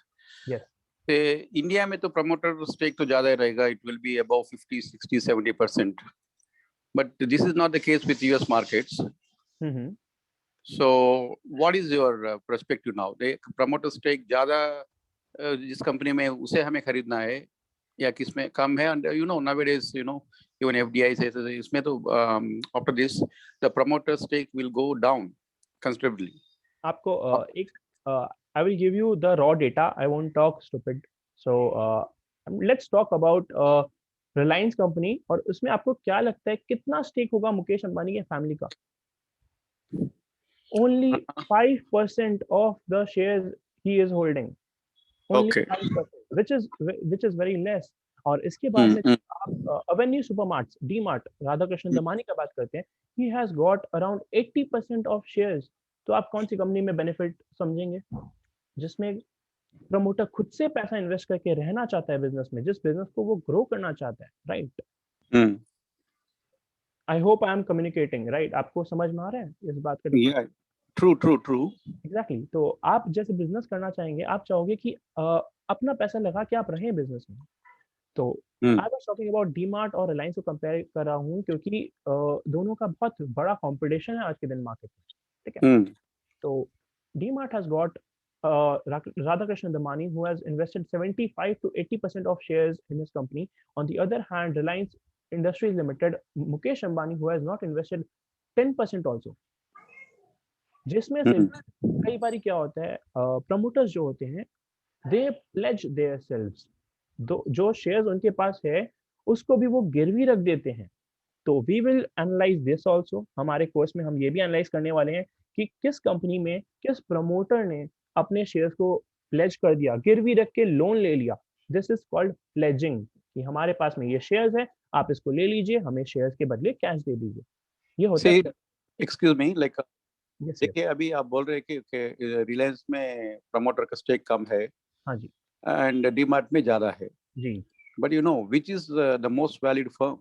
यस इंडिया में तो प्रमोटर स्टेक तो ज्यादा ही रहेगा, it will be above 50, 60, 70%. But this is not the case with US markets. So what is your perspective now? The promoter stake ज्यादा जिस company में उसे हमें खरीदना है या किसमें कम है? And you know nowadays, you know, even FDI says इसमें तो after this the promoter stake will go down considerably. आपको एक I will give you the raw data. I won't talk stupid. So let's talk about Reliance company, और उसमें आपको क्या लगता है कितना स्टेक होगा मुकेश अंबानी के फैमिली का? Only 5% of the shares he is holding. Only Okay. 5%, which is very less. और इसके बाद में आप अवेन्यू सुपरमार्ट्स, डीमार्ट, राधाकृष्ण दमानी का बात करते हैं, he has got around 80% of shares. तो आप कौन सी कंपनी में बेनिफिट समझेंगे जिसमें प्रमोटर खुद से पैसा इन्वेस्ट करके रहना चाहता है बिजनेस में, जिस बिजनेस को वो ग्रो करना चाहता है, right? I hope I am communicating right, आपको समझ में आ रहा है इस बात का? Yeah, true. एग्जैक्टली। तो आप जैसे बिजनेस करना चाहेंगे, आप चाहोगे कि अपना पैसा लगा के आप रहें बिजनेस में। तो I was talking about DMart और रिलायंस को कंपेयर कर रहा हूँ क्योंकि दोनों का बहुत बड़ा कंपटीशन है आज के दिन मार्केट में, ठीक है? तो DMart has got Radhakrishnan Damani, who has invested 75 to 80% of shares in his company. On the other hand, Reliance Industries Limited, Mukesh Ambani, who has not invested 10% also. जिसमें से कई बार क्या होता है, प्रमोटर्स जो होते हैं, दे प्लेज देयर सेल्व्स, जो शेयर्स उनके पास है उसको भी वो गिरवी रख देते हैं। तो we will analyse this also. हमारे कोर्स में हम ये भी एनालाइज करने वाले हैं कि किस कंपनी में किस प्रमोटर ने अपने शेयर्स को प्लेज कर दिया, गिरवी रख के लोन ले लिया। दिस इज कॉल्ड प्लेजिंग, कि हमारे पास में ये शेयर्स है, आप इसको ले लीजिए, हमें शेयर्स के बदले कैश दे दीजिए। ये होता है। एक्सक्यूज मी, लाइक Yes, देखिए अभी आप बोल रहे हैं कि रिलायंस में प्रमोटर का स्टेक कम है, हाँ जी, एंड डीमार्ट में ज्यादा है जी। But you know which is the most valid firm?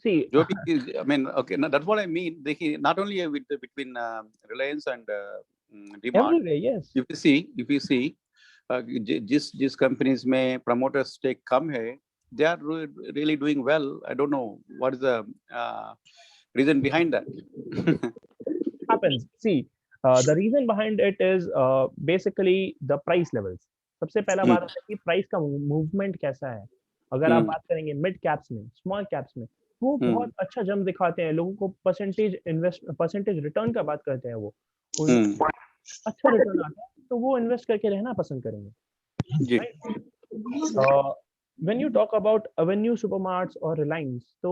See, जो भी I mean, okay, that's what I mean. देखिए, not only between Reliance and DMart. everywhere, yes. If you see, जिस companies में promoter stake कम है, they are really doing well. I don't know what is the reason behind that. Happens. See, the reason behind it is basically the price levels. सबसे पहला बात है कि price का movement कैसा है। अगर आप बात करेंगे मिड कैप्स में, स्मॉल कैप्स में, वो बहुत अच्छा जम दिखाते हैं, लोगों को परसेंटेज रिटर्न का बात करते हैं, वो अच्छा रिटर्न आता है तो वो इन्वेस्ट करके रहना पसंद करेंगे। When you talk about Avenue Supermarts or Reliance, so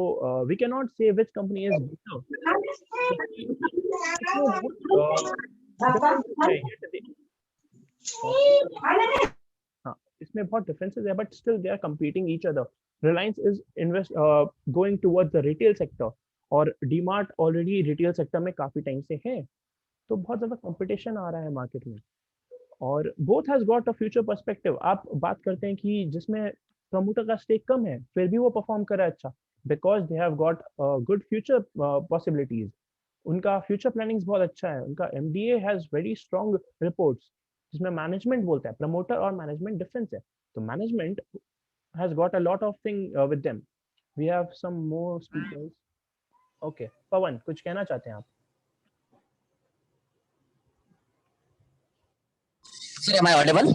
we cannot say which company is better. इसमें बहुत differences है, but still they are competing each other. Reliance is going towards the retail sector, और DMart already retail sector में काफी time से है, तो बहुत ज्यादा कंपटीशन आ रहा है मार्केट में, और both has got a future perspective. आप बात करते हैं कि जिसमें प्रमोटर का स्टेक कम है फिर भी वो परफॉर्म कर रहा है अच्छा, because they have got good future possibilities. उनका फ्यूचर प्लानिंग बहुत अच्छा है, उनका MDA has very strong reports, जिसमें मैनेजमेंट बोलता है, प्रमोटर और मैनेजमेंट डिफरेंस है, तो management has got a lot of thing with them. We have some more speakers. Okay, Pavan कुछ कहना चाहते हैं आप? Sir, am I audible?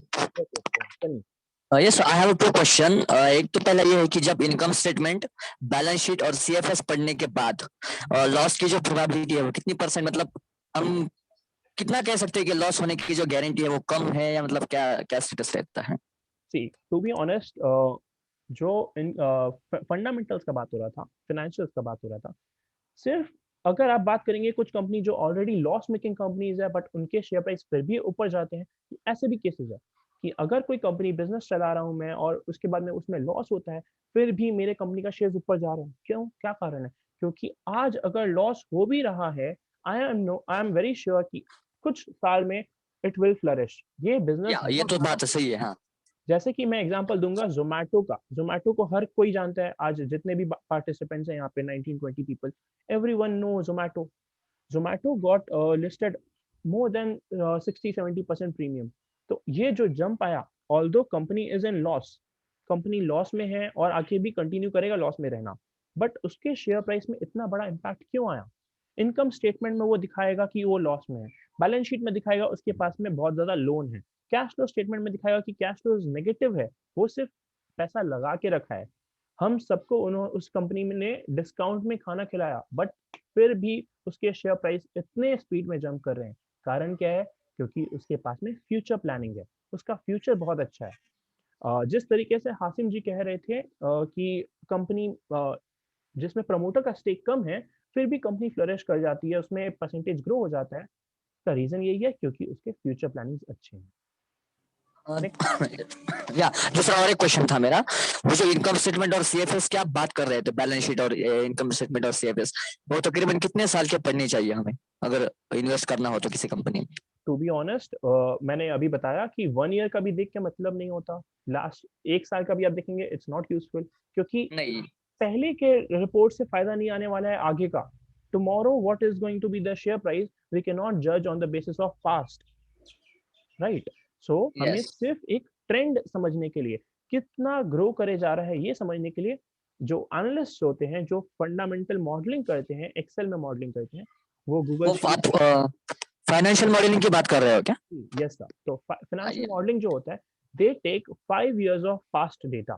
Yes, I have two question. एक तो पहला ये है कि जब इनकम स्टेटमेंट, बैलेंस शीट और सीएफएस पढ़ने के बाद लॉस की जो प्रोबेबिलिटी है वो कितनी परसेंट, मतलब हम कितना कह सकते हैं कि लॉस होने की जो गारंटी है वो कम है, या मतलब क्या क्या स्टेटस रहता है? सी टू बी ऑनेस्ट, जो फंडामेंटल्स का बात हो रहा था, फाइनेंशियल्स का बात हो रहा था, सिर्फ अगर आप बात करेंगे कुछ कंपनी जो ऑलरेडी लॉस मेकिंग कंपनीज है बट उनके शेयर प्राइस फिर भी ऊपर जाते हैं, ऐसे भी केसेस है कि अगर कोई कंपनी बिजनेस चला रहा हूं मैं और उसके बाद में उसमें लॉस होता है फिर भी मेरे कंपनी का शेयर ऊपर जा रहा है, क्यों, क्या कारण है? क्योंकि आज अगर लॉस हो भी रहा है, आई एम वेरी श्योर कि कुछ साल में इट विल फ्लरिश, ये बिजनेस। ये तो बात सही है, हाँ। जैसे कि मैं एग्जांपल दूंगा जोमेटो का, जोमेटो को हर कोई जानता है, आज जितने भी पार्टिसिपेंट्स हैं यहाँ पे 19-20 people, everyone know Zomato. Zomato got listed more than 60-70% premium. तो ये जो जंप आया, although company is in loss, company loss में है और आगे भी कंटिन्यू करेगा लॉस में रहना, बट उसके शेयर प्राइस में इतना बड़ा इम्पैक्ट क्यों आया? इनकम स्टेटमेंट में वो दिखाएगा कि वो लॉस में है, बैलेंस शीट में दिखाएगा उसके पास में बहुत ज्यादा लोन है, कैश फ्लो स्टेटमेंट में दिखाएगा कि कैश फ्लो नेगेटिव है, वो सिर्फ पैसा लगा के रखा है। हम सबको उन्होंने उस कंपनी ने डिस्काउंट में खाना खिलाया, बट फिर भी उसके शेयर प्राइस इतने स्पीड में जंप कर रहे हैं। कारण क्या है? क्योंकि उसके पास में फ्यूचर प्लानिंग है, उसका फ्यूचर बहुत अच्छा है। जिस तरीके से हासिम जी कह रहे थे कि कंपनी जिसमें प्रमोटर का स्टेक कम है फिर भी कंपनी फ्लरिश कर जाती है, उसमें परसेंटेज ग्रो हो जाता है, का रीजन यही है क्योंकि उसके फ्यूचर प्लानिंग अच्छे हैं। या दूसरा और एक क्वेश्चन था मेरा, वो जो इनकम स्टेटमेंट और सीएफएस क्या आप बात कर रहे थे, बैलेंस शीट और इनकम स्टेटमेंट और सीएफएस, वो तकरीबन कितने साल के पढ़ने चाहिए हमें अगर इन्वेस्ट करना हो तो किसी कंपनी में? टू बी ऑनेस्ट, मैंने अभी बताया कि 1 ईयर का भी देख के मतलब नहीं होता, लास्ट 1 साल का भी आप देखेंगे इट्स नॉट यूजफुल, क्योंकि नहीं, पहले के रिपोर्ट से फायदा नहीं आने वाला है आगे का। Tomorrow what is going to be the share price, we can not जज on the basis of past, right? So हमें सिर्फ एक ट्रेंड समझने के लिए, कितना ग्रो करे जा रहा है ये समझने के लिए, जो एनालिस्ट होते हैं, जो फंडामेंटल मॉडलिंग करते हैं, एक्सेल में मॉडलिंग करते हैं, वो गूगल फाइनेंशियल मॉडलिंग की बात कर रहे हो क्या? Yes sir. तो फाइनेंशियल मॉडलिंग जो होता है, they take 5 years of past data.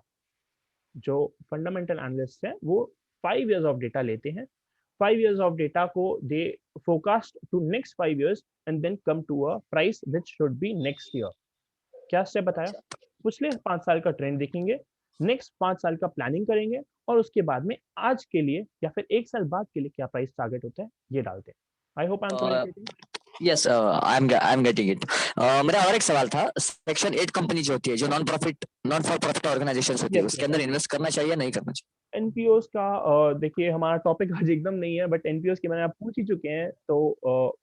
जो फंडामेंटल एनालिस्ट है वो 5 इयर्स ऑफ डेटा लेते हैं, 5 इयर्स ऑफ डेटा को they forecast to next 5 years and then come to a price which should be next year. क्या स्टेप बताया? पिछले 5 साल का ट्रेंड देखेंगे, नेक्स्ट 5 साल का प्लानिंग करेंगे और उसके बाद में आज के लिए या फिर 1 साल बाद के लिए क्या प्राइस टारगेट होता है ये डालते हैं। I hope I am communicating. Yes, I am getting it. मेरा और एक सवाल था, सेक्शन 8 कंपनी जो होती है, जो नॉन फॉर प्रॉफिट ऑर्गेनाइजेशंस होती है, उसके अंदर इन्वेस्ट करना चाहिए नहीं करना चाहिए? एनपीओस का देखिए हमारा टॉपिक आज एकदम नहीं है, बट एनपीओस के मैंने आप पूछ ही चुके हैं, तो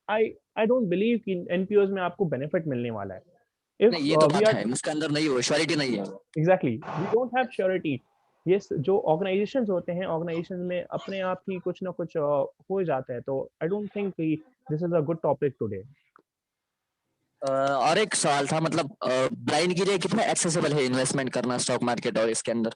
आई डोंट बिलीव कि एनपीओस में आपको बेनिफिट मिलने वाला है। नहीं, ये तो बात है, उसके अंदर नहीं हो, श्योरिटी नहीं है। Exactly, we don't have surety. ये जो ऑर्गेनाइजेशंस होते हैं, ऑर्गेनाइजेशन में अपने आप ही कुछ ना कुछ हो जाता है, तो आई डोंट थिंक कि this is a good topic today. और एक सवाल था, मतलब ब्लाइंड के लिए कितना एक्सेसिबल है इन्वेस्टमेंट करना स्टॉक मार्केट और इसके अंदर,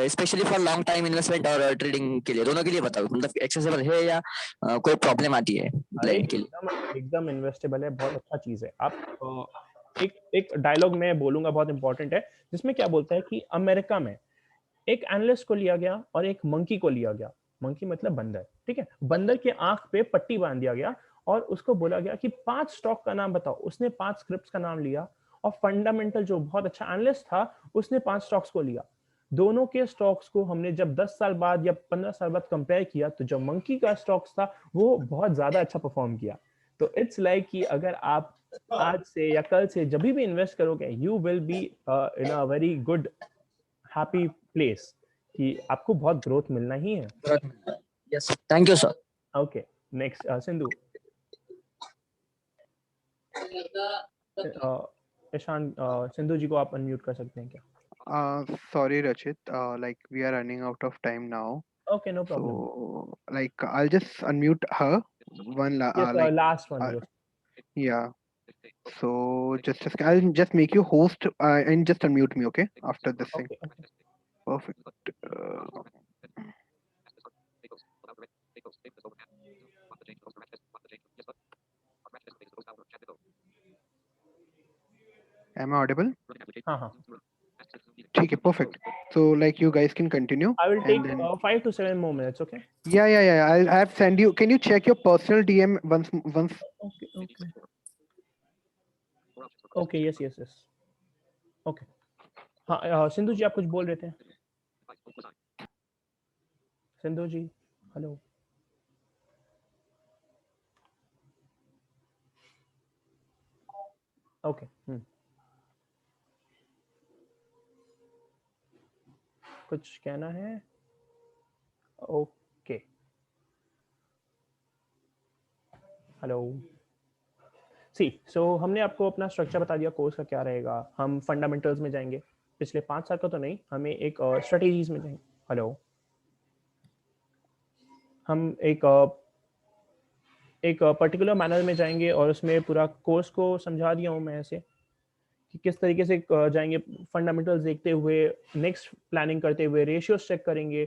specially for long time investment और ट्रेडिंग के लिए, दोनों के लिए बताओ, मतलब एक्सेसिबल है या कोई प्रॉब्लम आती है ब्लाइंड के लिए? एकदम इन्वेस्टेबल है, बहुत अच्छा चीज है। आप एक डायलॉग मैं बोलूंगा बहुत इंपॉर्टेंट है, जिसमें क्या बोलता है कि अमेरिका में एक एनालिस्ट को लिया गया और एक मंकी को लिया गया, मंकी मतलब बंदर, ठीक है, बंदर के आंख पे पट्टी बांध दिया गया और उसको बोला गया कि 5 स्टॉक का नाम बताओ। उसने 5 स्क्रिप्ट्स का नाम लिया और फंडामेंटल जो बहुत अच्छा एनालिस्ट था उसने 5 स्टॉक्स को लिया। दोनों के स्टॉक्स को हमने जब 10 साल बाद या 15 साल बाद कंपेयर किया तो जो मंकी का स्टॉक्स था वो बहुत ज्यादा अच्छा परफॉर्म किया। तो इट्स लाइक कि अगर आप आज से या कल से जब भी इन्वेस्ट करोगे, you will be in a very good happy place कि आपको बहुत ग्रोथ मिलना ही है। Yes, thank you, sir. Okay, next, Sindhu. Ishan, Sindhu जी को आप अनम्यूट कर सकते हैं क्या? Sorry, Rachit. Like we are running out of time now. Okay, no problem. So, like, I'll just unmute her. Yes, last one. Yes. Yeah. So I'll just make you host and just unmute me, okay? After this thing. Okay. Perfect. Am I audible? Okay, perfect. So like you guys can continue. I will take then, 5 to 7 more minutes. Okay. Yeah. I have send you. Can you check your personal DM once? Okay. Yes. Okay. हाँ, सिंधु जी आप कुछ बोल रहे थे? सिंधु जी, hello. Okay. कुछ कहना है? Okay. Hello. सो हमने आपको अपना स्ट्रक्चर बता दिया कोर्स का क्या रहेगा. हम फंडामेंटल्स में जाएंगे, पिछले 5 साल का तो नहीं, हमें एक स्ट्रेटेजीज में जाएंगे. हेलो. हम एक पर्टिकुलर मैनर में जाएंगे और उसमें पूरा कोर्स को समझा दिया हूँ मैं ऐसे कि किस तरीके से जाएंगे, फंडामेंटल्स देखते हुए, नेक्स्ट प्लानिंग करते हुए रेशियोज चेक करेंगे.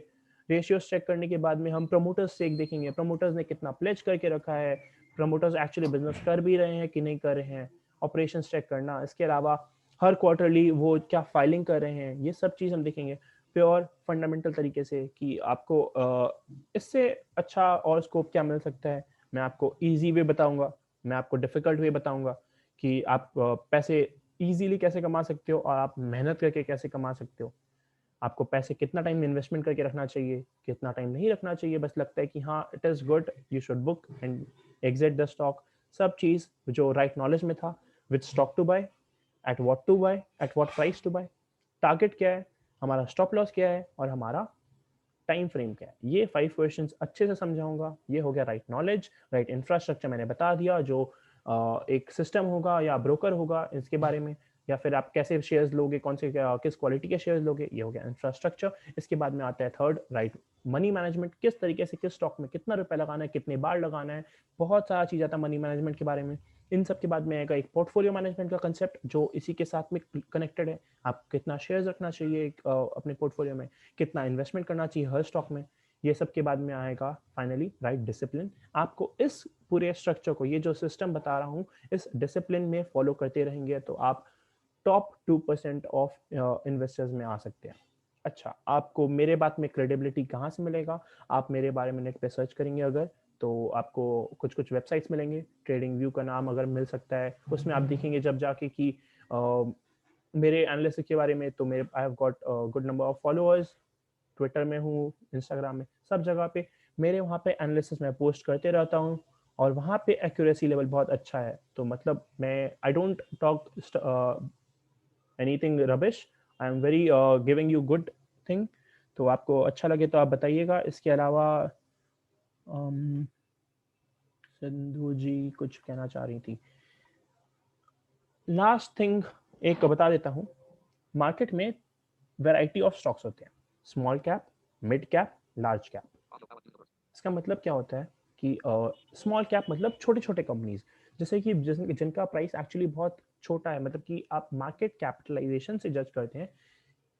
रेशियोज चेक करने के बाद में हम प्रमोटर्स से देखेंगे, प्रमोटर्स ने कितना प्लेज करके रखा है, प्रमोटर्स एक्चुअली बिजनेस कर भी रहे हैं कि नहीं कर रहे हैं, ऑपरेशंस चेक करना. इसके अलावा हर क्वार्टरली वो क्या फाइलिंग कर रहे हैं, ये सब चीज़ हम देखेंगे प्योर फंडामेंटल तरीके से कि आपको इससे अच्छा और स्कोप क्या मिल सकता है. मैं आपको इजी वे बताऊंगा, मैं आपको डिफिकल्ट वे बताऊंगा कि आप पैसे इजीली कैसे कमा सकते हो और आप मेहनत करके कैसे कमा सकते हो. आपको पैसे कितना टाइम इन्वेस्टमेंट करके रखना चाहिए, कितना टाइम नहीं रखना चाहिए, बस लगता है कि हाँ it is good, you should book and exit the stock. सब चीज़ जो राइट नॉलेज में था, which stock to buy, at what to buy, at what price to buy, target क्या है, हमारा स्टॉप लॉस क्या है और हमारा टाइम फ्रेम क्या है. ये 5 क्वेश्चंस अच्छे से समझाऊंगा. ये हो गया राइट नॉलेज. राइट इंफ्रास्ट्रक्चर मैंने बता दिया, जो एक सिस्टम होगा या ब्रोकर होगा इसके बारे में, या फिर आप कैसे शेयर्स लोगे, कौन से किस क्वालिटी के शेयर्स लोगे, ये हो गया इंफ्रास्ट्रक्चर. इसके बाद में आता है थर्ड, राइट मनी मैनेजमेंट. किस तरीके से किस स्टॉक में कितना रुपया लगाना है, कितने बार लगाना है, बहुत सारा चीज़ आता है मनी मैनेजमेंट के बारे में. इन सब के बाद में आएगा एक पोर्टफोलियो मैनेजमेंट का कंसेप्ट जो इसी के साथ में कनेक्टेड है. आप कितना शेयर्स रखना चाहिए अपने पोर्टफोलियो में, कितना इन्वेस्टमेंट करना चाहिए हर स्टॉक में. ये सब के बाद में आएगा फाइनली राइट डिसिप्लिन. आपको इस पूरे स्ट्रक्चर को, ये जो सिस्टम बता रहा हूँ, इस डिसिप्लिन में फॉलो करते रहेंगे तो आप टॉप 2% ऑफ इन्वेस्टर्स में आ सकते हैं. अच्छा, आपको मेरे बात में क्रेडिबिलिटी कहाँ से मिलेगा? आप मेरे बारे में नेट पे सर्च करेंगे अगर, तो आपको कुछ वेबसाइट्स मिलेंगे. ट्रेडिंग व्यू का नाम अगर मिल सकता है, उसमें आप देखेंगे जब जाके कि मेरे एनालिसिस के बारे में. तो मेरे I have got good number of followers. Twitter में हूँ, इंस्टाग्राम में, सब जगह पे मेरे वहाँ पे एनालिसिस मैं पोस्ट करते रहता हूँ और वहाँ पे एक्यूरेसी लेवल बहुत अच्छा है. तो मतलब मैं I don't talk anything rubbish, I am very giving you good thing. तो आपको अच्छा लगे तो आप बताइएगा. इसके अलावा सिंधु जी कुछ कहना चाह रही थी. लास्ट थिंग एक बता देता हूँ. मार्केट में वैरायटी ऑफ स्टॉक्स होते हैं, small cap, mid cap, large cap. इसका मतलब क्या होता है कि स्मॉल कैप मतलब छोटे छोटे कंपनीज, जैसे कि जिनका प्राइस एक्चुअली बहुत छोटा है, मतलब कि आप मार्केट कैपिटलाइजेशन से जज करते हैं,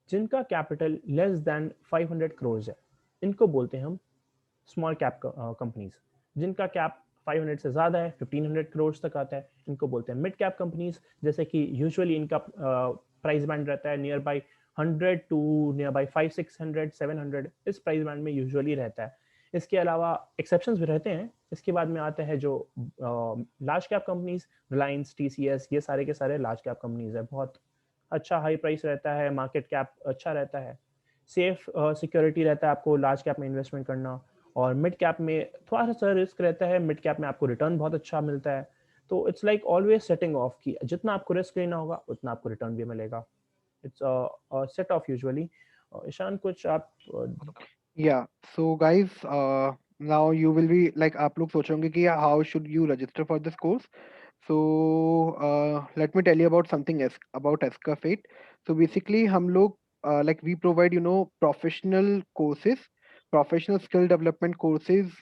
जिनका कैपिटल लेस देन 500 करोड़ है, इनको बोलते हैं हम स्मॉल कैप कंपनीज. जिनका कैप 500 से ज़्यादा है, 1500 करोड़ तक आता है, इनको बोलते हैं मिड कैप कंपनीज. जैसे कि यूजुअली इनका प्राइस बैंड रहता है near by 100 to near by 500-600 700, इस प्राइस बैंड में यूजुअली रहता है. इसके अलावा एक्सेप्शंस भी रहते हैं. इसके बाद में आता है जो large cap companies, Reliance, TCS, ये सारे के सारे लार्ज कैप कंपनीज है. बहुत अच्छा हाई प्राइस रहता है, मार्केट कैप अच्छा रहता है, सेफ सिक्योरिटी रहता है आपको लार्ज कैप में इन्वेस्टमेंट करना. और मिड कैप में थोड़ा सा रिस्क रहता है, मिड कैप में आपको रिटर्न बहुत अच्छा मिलता है. तो it's like always setting of कि जितना आपको रिस्क लेना होगा उतना आपको रिटर्न भी मिलेगा. It's a set of usually. Ishan कुछ आप Yeah. So guys, now you will be like आप लोग सोच रहे होंगे कि how should you register for this course. So let me tell you about something else about Escafate. So basically हम लोग like we provide professional courses, professional skill development courses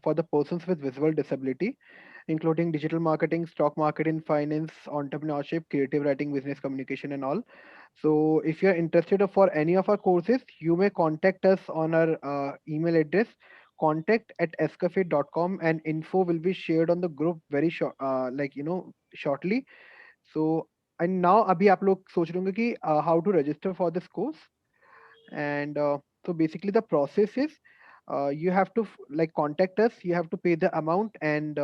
for the persons with visual disability, including digital marketing, stock marketing, finance, entrepreneurship, creative writing, business communication, and all. So if you're interested for any of our courses, you may contact us on our email address contact@escafate.com, and info will be shared on the group very short, shortly. So and now अभी आप लोग सोच रहे होंगे कि how to register for this course. And so basically the process is you have to like contact us, you have to pay the amount, and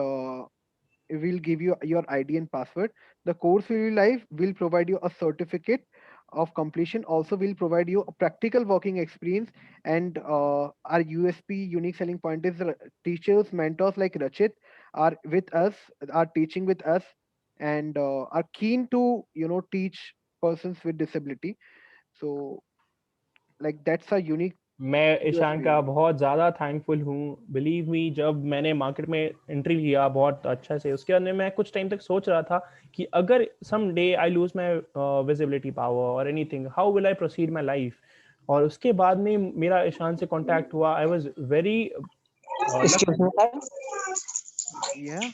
we'll give you your ID and password. The course will be live. We'll provide you a certificate of completion. Also, we'll provide you a practical working experience. And our USP, unique selling point, is teachers, mentors like Rachit are with us, are teaching with us, and are keen to teach persons with disability. So, like that's a unique मैं ईशान का USP. बहुत ज़्यादा thankful हूँ। Believe me, जब मैंने market में entry लिया बहुत अच्छा से, उसके बाद मैं कुछ टाइम तक सोच रहा था कि अगर some day I lose my visibility power और anything, how will I proceed my life. और उसके बाद में मेरा ईशान से कांटेक्ट हुआ। I was very Excuse me, sir. Yeah.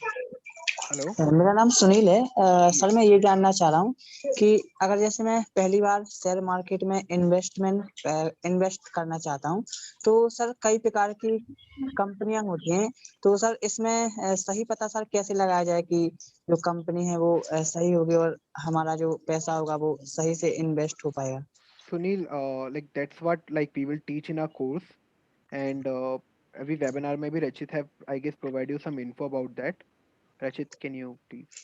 Hello. मेरा नाम सुनील है। सर मैं ये जानना चाह रहा हूँ कि अगर जैसे मैं पहली बार शेयर मार्केट में इन्वेस्ट करना चाहता हूँ, तो सर कई प्रकार की कंपनियां होती हैं, तो सर इसमें सही पता सर कैसे लगाया जाए कि जो कंपनी है वो सही होगी और हमारा जो पैसा होगा वो सही से इन्वेस्ट हो पाएगा। Sunil, like that's what like we will teach in our course, and every webinar maybe Rachit have I guess provide you some info about that. Rachit, can you please?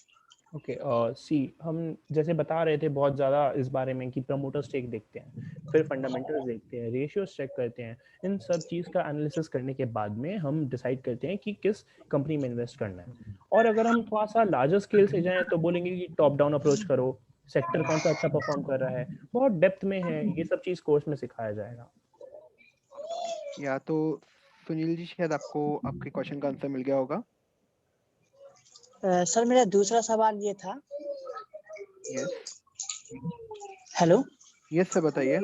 Okay see, हम जैसे बता रहे थे बहुत ज़्यादा इस बारे में कि प्रमोटर स्टेक देखते हैं, फिर फंडामेंटल्स देखते हैं, रेशियोज चेक करते हैं। इन सब चीज़ का एनालिसिस करने के बाद में हम डिसाइड करते हैं कि किस कंपनी में इन्वेस्ट करना है। और अगर हम थोड़ा सा लार्जर स्केल से जाएं तो बोलेंगे कि टॉप डाउन अप्रोच करो, सेक्टर कौन सा अच्छा परफॉर्म कर रहा है, बहुत डेप्थ में है, ये सब चीज़ कोर्स में सिखाया जाएगा। या तो सुनील जी शायद आपको आपके क्वेश्चन का आंसर मिल गया होगा। सर मेरा दूसरा सवाल ये था। Yes hello. यस सर बताइए।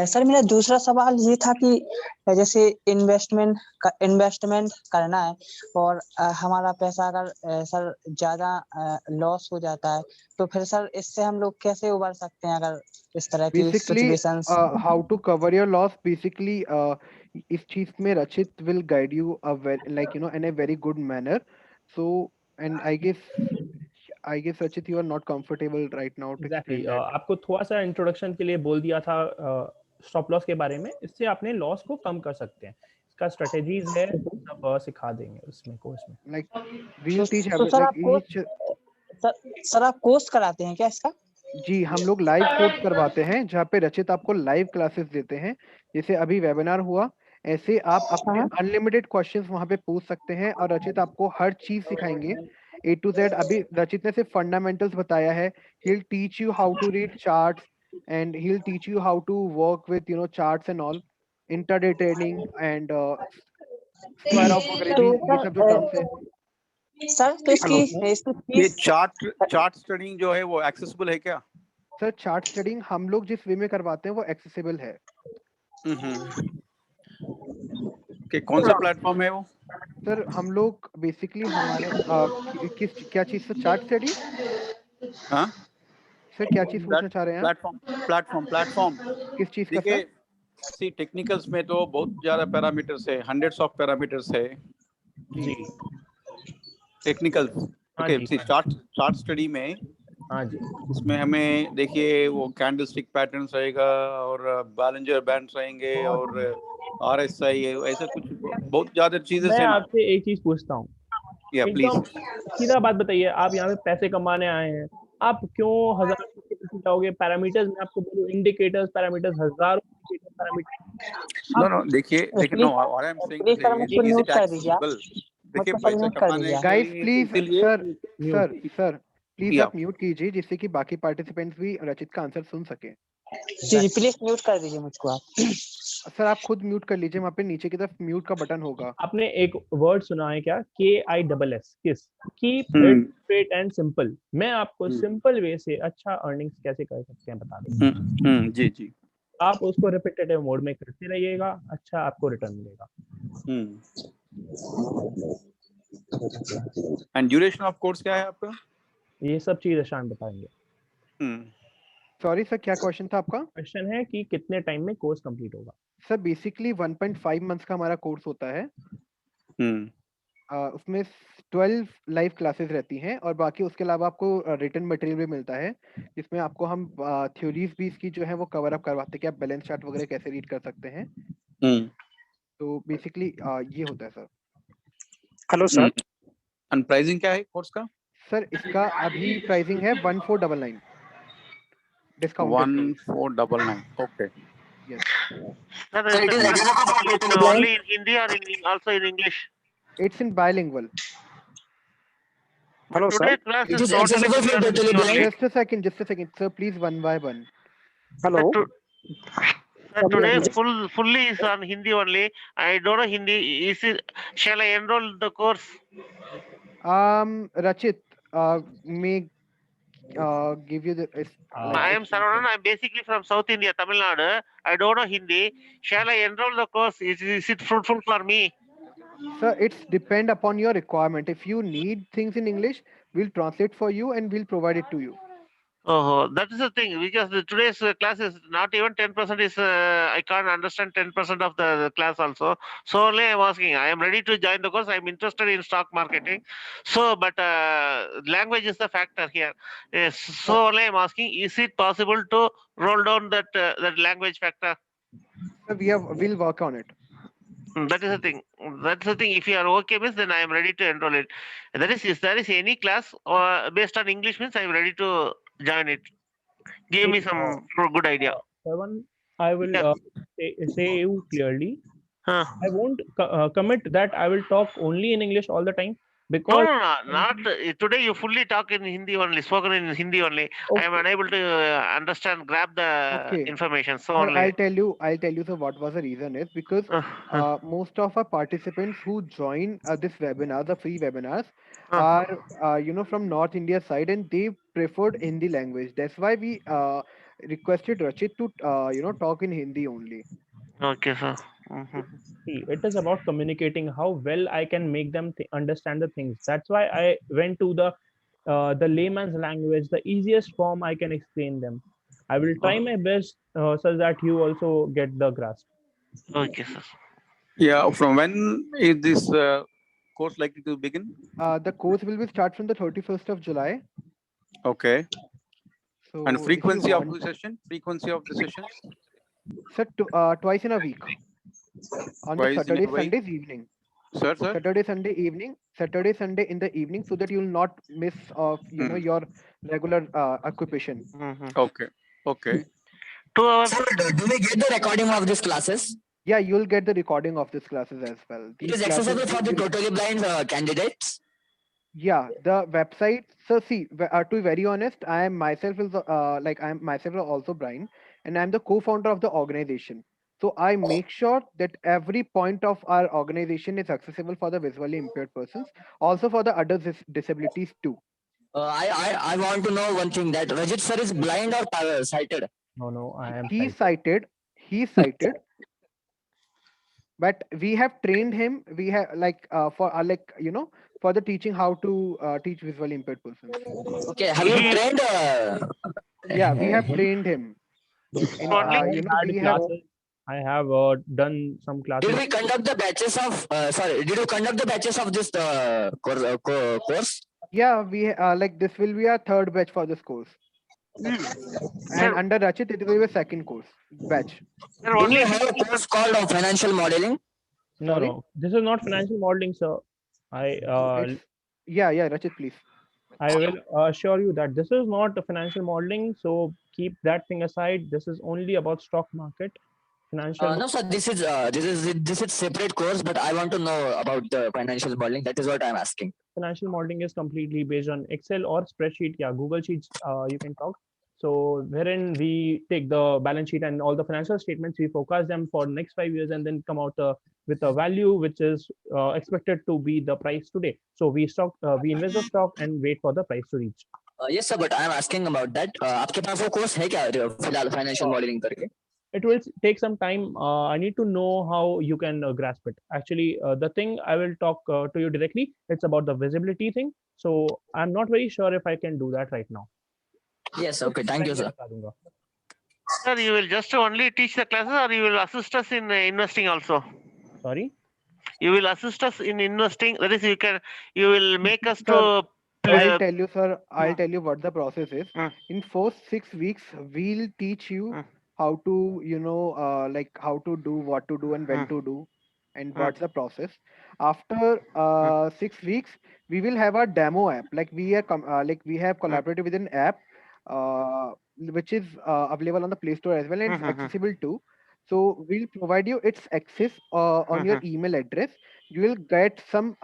सर मेरा दूसरा सवाल ये था कि जैसे इन्वेस्टमेंट करना है और हमारा पैसा अगर सर ज्यादा लॉस हो जाता है, तो फिर सर इससे हम लोग कैसे उबर सकते हैं अगर इस तरह की basically situations. How to cover your loss, basically इस चीज में Rachit will guide you like in a very good manner. So and I guess Rachit you are not comfortable right now to exactly explain that. आपको थोड़ा सा introduction के लिए बोल दिया था स्टॉप लॉस के बारे में, इससे आपने लॉस को कम कर सकते हैं। इसका स्ट्रेटेजीज है, सब सिखा देंगे उसमें कोर्स में। Like we'll teach तो सर like each सर आप कोर्स कराते हैं क्या इसका? जी हम लोग लाइव कोर्स करवाते हैं जहाँ पे रचित आपको लाइव क्लासेस देते हैं। जैसे अभी वेबिनार हुआ, ऐसे आप अपने अनलिमिटेड क्वेश्चंस वहाँ पे पूछ सकते हैं और रचित आपको हर चीज सिखाएंगे A to Z। अभी रचित ने सिर्फ फंडामेंटल्स बताया है। he'll teach you how to read charts and he'll teach you how to work with charts and all, intraday trading and square of वगैरह भी, ये सब जो टर्म्स है। सर तो इसकी ये चार्ट स्टडिंग जो है वो एक्सेसिबल है क्या? सर चार्ट स्टडिंग हम लोग जिस वे में करवाते हैं वो एक्सेसिबल है। कि कौन सा प्लेटफॉर्म है वो? सर हम लोग बेसिकली हमारे क्या चीज सर? Chart study. हाँ सर क्या चीज पूछना चाह रहे हैं आप? प्लेटफॉर्म किस चीज का देखिए, सर? सी टेक्निकल्स में तो बहुत ज्यादा पैरामीटर्स है, हंड्रेड्स ऑफ पैरामीटर्स है जी टेक्निकल्स। ओके सी चार्ट स्टडी में हाँ जी, उसमें हमें देखिए वो कैंडलस्टिक पैटर्न्स रहेगा और बैलेंजर बैंड्स रहेंगे और RSI, ऐसा कुछ बहुत ज्यादा चीजें मैं हैं ना। आपसे एक चीज पूछता हूँ, या प्लीज एकदम सीधा बात बताइए, आप यहाँ पे पैसे कमाने आए हैं, आप क्यों हजारों जाओगे पैरामीटर्स में? आपको बोलो इंडिकेटर्स, पैरामीटर्स, हजारों पैरामीटर्स। नो देखिए know what I am saying is it accessible? देखिए पैसे कमाने guys please mute sir please आप म्यूट कीजिए जिससे कि बाकी पार्टिसिपेंट्स भी रचित का आंसर सुन सके। जी प्लीज म्यूट कर दीजिए मुझको आप। सर आप खुद म्यूट कर लीजिए, वहाँ पे नीचे की तरफ म्यूट का बटन होगा। आपने एक वर्ड सुना है क्या? KISS, किस? Keep it straight and simple. मैं आपको सिंपल वे से अच्छा अर्निंग्स कैसे कर सकते हैं बता दूंगा। जी जी। आप उसको रिपीटेटिव मोड में करते रहिएगा, अच्छा आपको रिटर्न मिलेगा। एंड ड्यूरेशन ऑफ कोर्स क्या है आपका? ये सब चीज ईशान बताएंगे। सॉरी सर, क्या क्वेश्चन था आपका? क्वेश्चन है कि कितने टाइम में कोर्स कंप्लीट होगा। सर बेसिकली 1.5 मंथ्स का हमारा कोर्स होता है। उसमें 12 लाइव क्लासेस रहती हैं और बाकी उसके अलावा आपको रिटन मटेरियल भी मिलता है, जिसमें आपको हम थ्योरीज भी इसकी जो है वो कवर अप करवाते हैं कि आप बैलेंस चार्ट वगैरह कैसे रीड कर सकते हैं। तो बेसिकली ये होता है sir. Hello sir. And pricing क्या है कोर्स का? सर इसका अभी प्राइसिंग है 1499 discount 1499। Okay. Yes So Sir, it is the regular class for is totally blind? only in Hindi or also in English? It's in bilingual. Hello, Today class it is accessible for totally blind? Just a second sir, please one by one. Hello. Sir, Today yes. fully is on Hindi only. I don't know Hindi. Shall I enroll the course? Rachit may give you the I am Saravanan. I'm basically from South India, Tamil Nadu. I don't know Hindi. Shall I enroll the course? Is it fruitful for me? Sir, it's depend upon your requirement. If you need things in English, we'll translate for you and we'll provide it to you. Oh, that is the thing, because today's class is not even 10% is, I can't understand 10% of the class also. So only I'm asking, I am ready to join the course. I'm interested in stock marketing. So, but language is the factor here. Yes, so only I'm asking, is it possible to roll down that language factor? Sir, we'll work on it. That is the thing. That's the thing. If you are okay, means then I am ready to enroll it. That is, if there is any class based on English, means I am ready to join it. Give me some good idea. Seven, I will say you clearly. Huh. I won't commit that I will talk only in English all the time, No, because not today. You fully talk in Hindi only, spoken in Hindi only. I am unable to understand, grab the information. So Sir, only. I'll tell you. So what was the reason is because most of our participants who join this webinar, the free webinars, are from North India side, and they preferred Hindi language. That's why we requested Rachit to talk in Hindi only. Okay, sir. See, it is about communicating how well I can make them understand the things. That's why I went to the layman's language, the easiest form I can explain them. I will try my best so that you also get the grasp. Okay, sir. Yeah, from when is this course likely to begin? The course will be start from the 31st of July. Okay. So And frequency of want- the session? Frequency of the sessions? Sir, twice in a week. On the Twice in a Saturday, week? Sundays evening. Sir. Saturday, Sunday in the evening, so that you'll not miss of your regular occupation. Okay. Okay. 2 hours. So do we get the recording of these classes? Yeah, you'll get the recording of these classes as well. It is accessible for the totally blind candidates? Yeah, the website. So see, to be very honest, I am myself also blind, and I'm the co-founder of the organization. So I make sure that every point of our organization is accessible for the visually impaired persons, also for the other disabilities too. I want to know one thing, that Rajit sir is blind or sighted? No, I am He's sighted. But we have trained him. We have for the teaching how to teach visually impaired persons. Okay, have you trained? Yeah, we have trained him. I have done some classes. Did we conduct the batches of? Did you conduct the batches of this course? Yeah, we this will be our third batch for this course. And under Rachit, it will be a second course batch. Do we have a course called financial modeling? No, this is not financial modeling, sir. Yeah, Rachit, please. I will assure you that this is not a financial modeling, so keep that thing aside. This is only about stock market. Financial. No, sir. This is separate course, but I want to know about the financial modeling. That is what I'm asking. Financial modeling is completely based on Excel or spreadsheet. Yeah, Google Sheets. You can talk. So wherein we take the balance sheet and all the financial statements, we forecast them for next 5 years, and then come out with a value which is expected to be the price today. So we invest the stock and wait for the price to reach. Yes sir, but I am asking about that. आपके पास वो course है क्या फिलहाल financial modelling करके? It will take some time. I need to know how you can grasp it. Actually, the thing I will talk to you directly, it's about the visibility thing. So I'm not very sure if I can do that right now. Yes, okay, thank you sir. बता दूंगा. Sir, you will just only teach the classes, or you will assist us in investing also? Sorry. You will assist us in investing. That is, you will make us Sir, to. I'll tell you, sir. I'll Hmm. tell you what the process is. In first 6 weeks, we'll teach you how to, like how to do, what to do, and when to do, and what's the process. After 6 weeks, we will have a demo app. Like we have collaborated with an app, which is available on the Play Store as well, and it's accessible too. So we'll provide you its access on your email address. You will get some,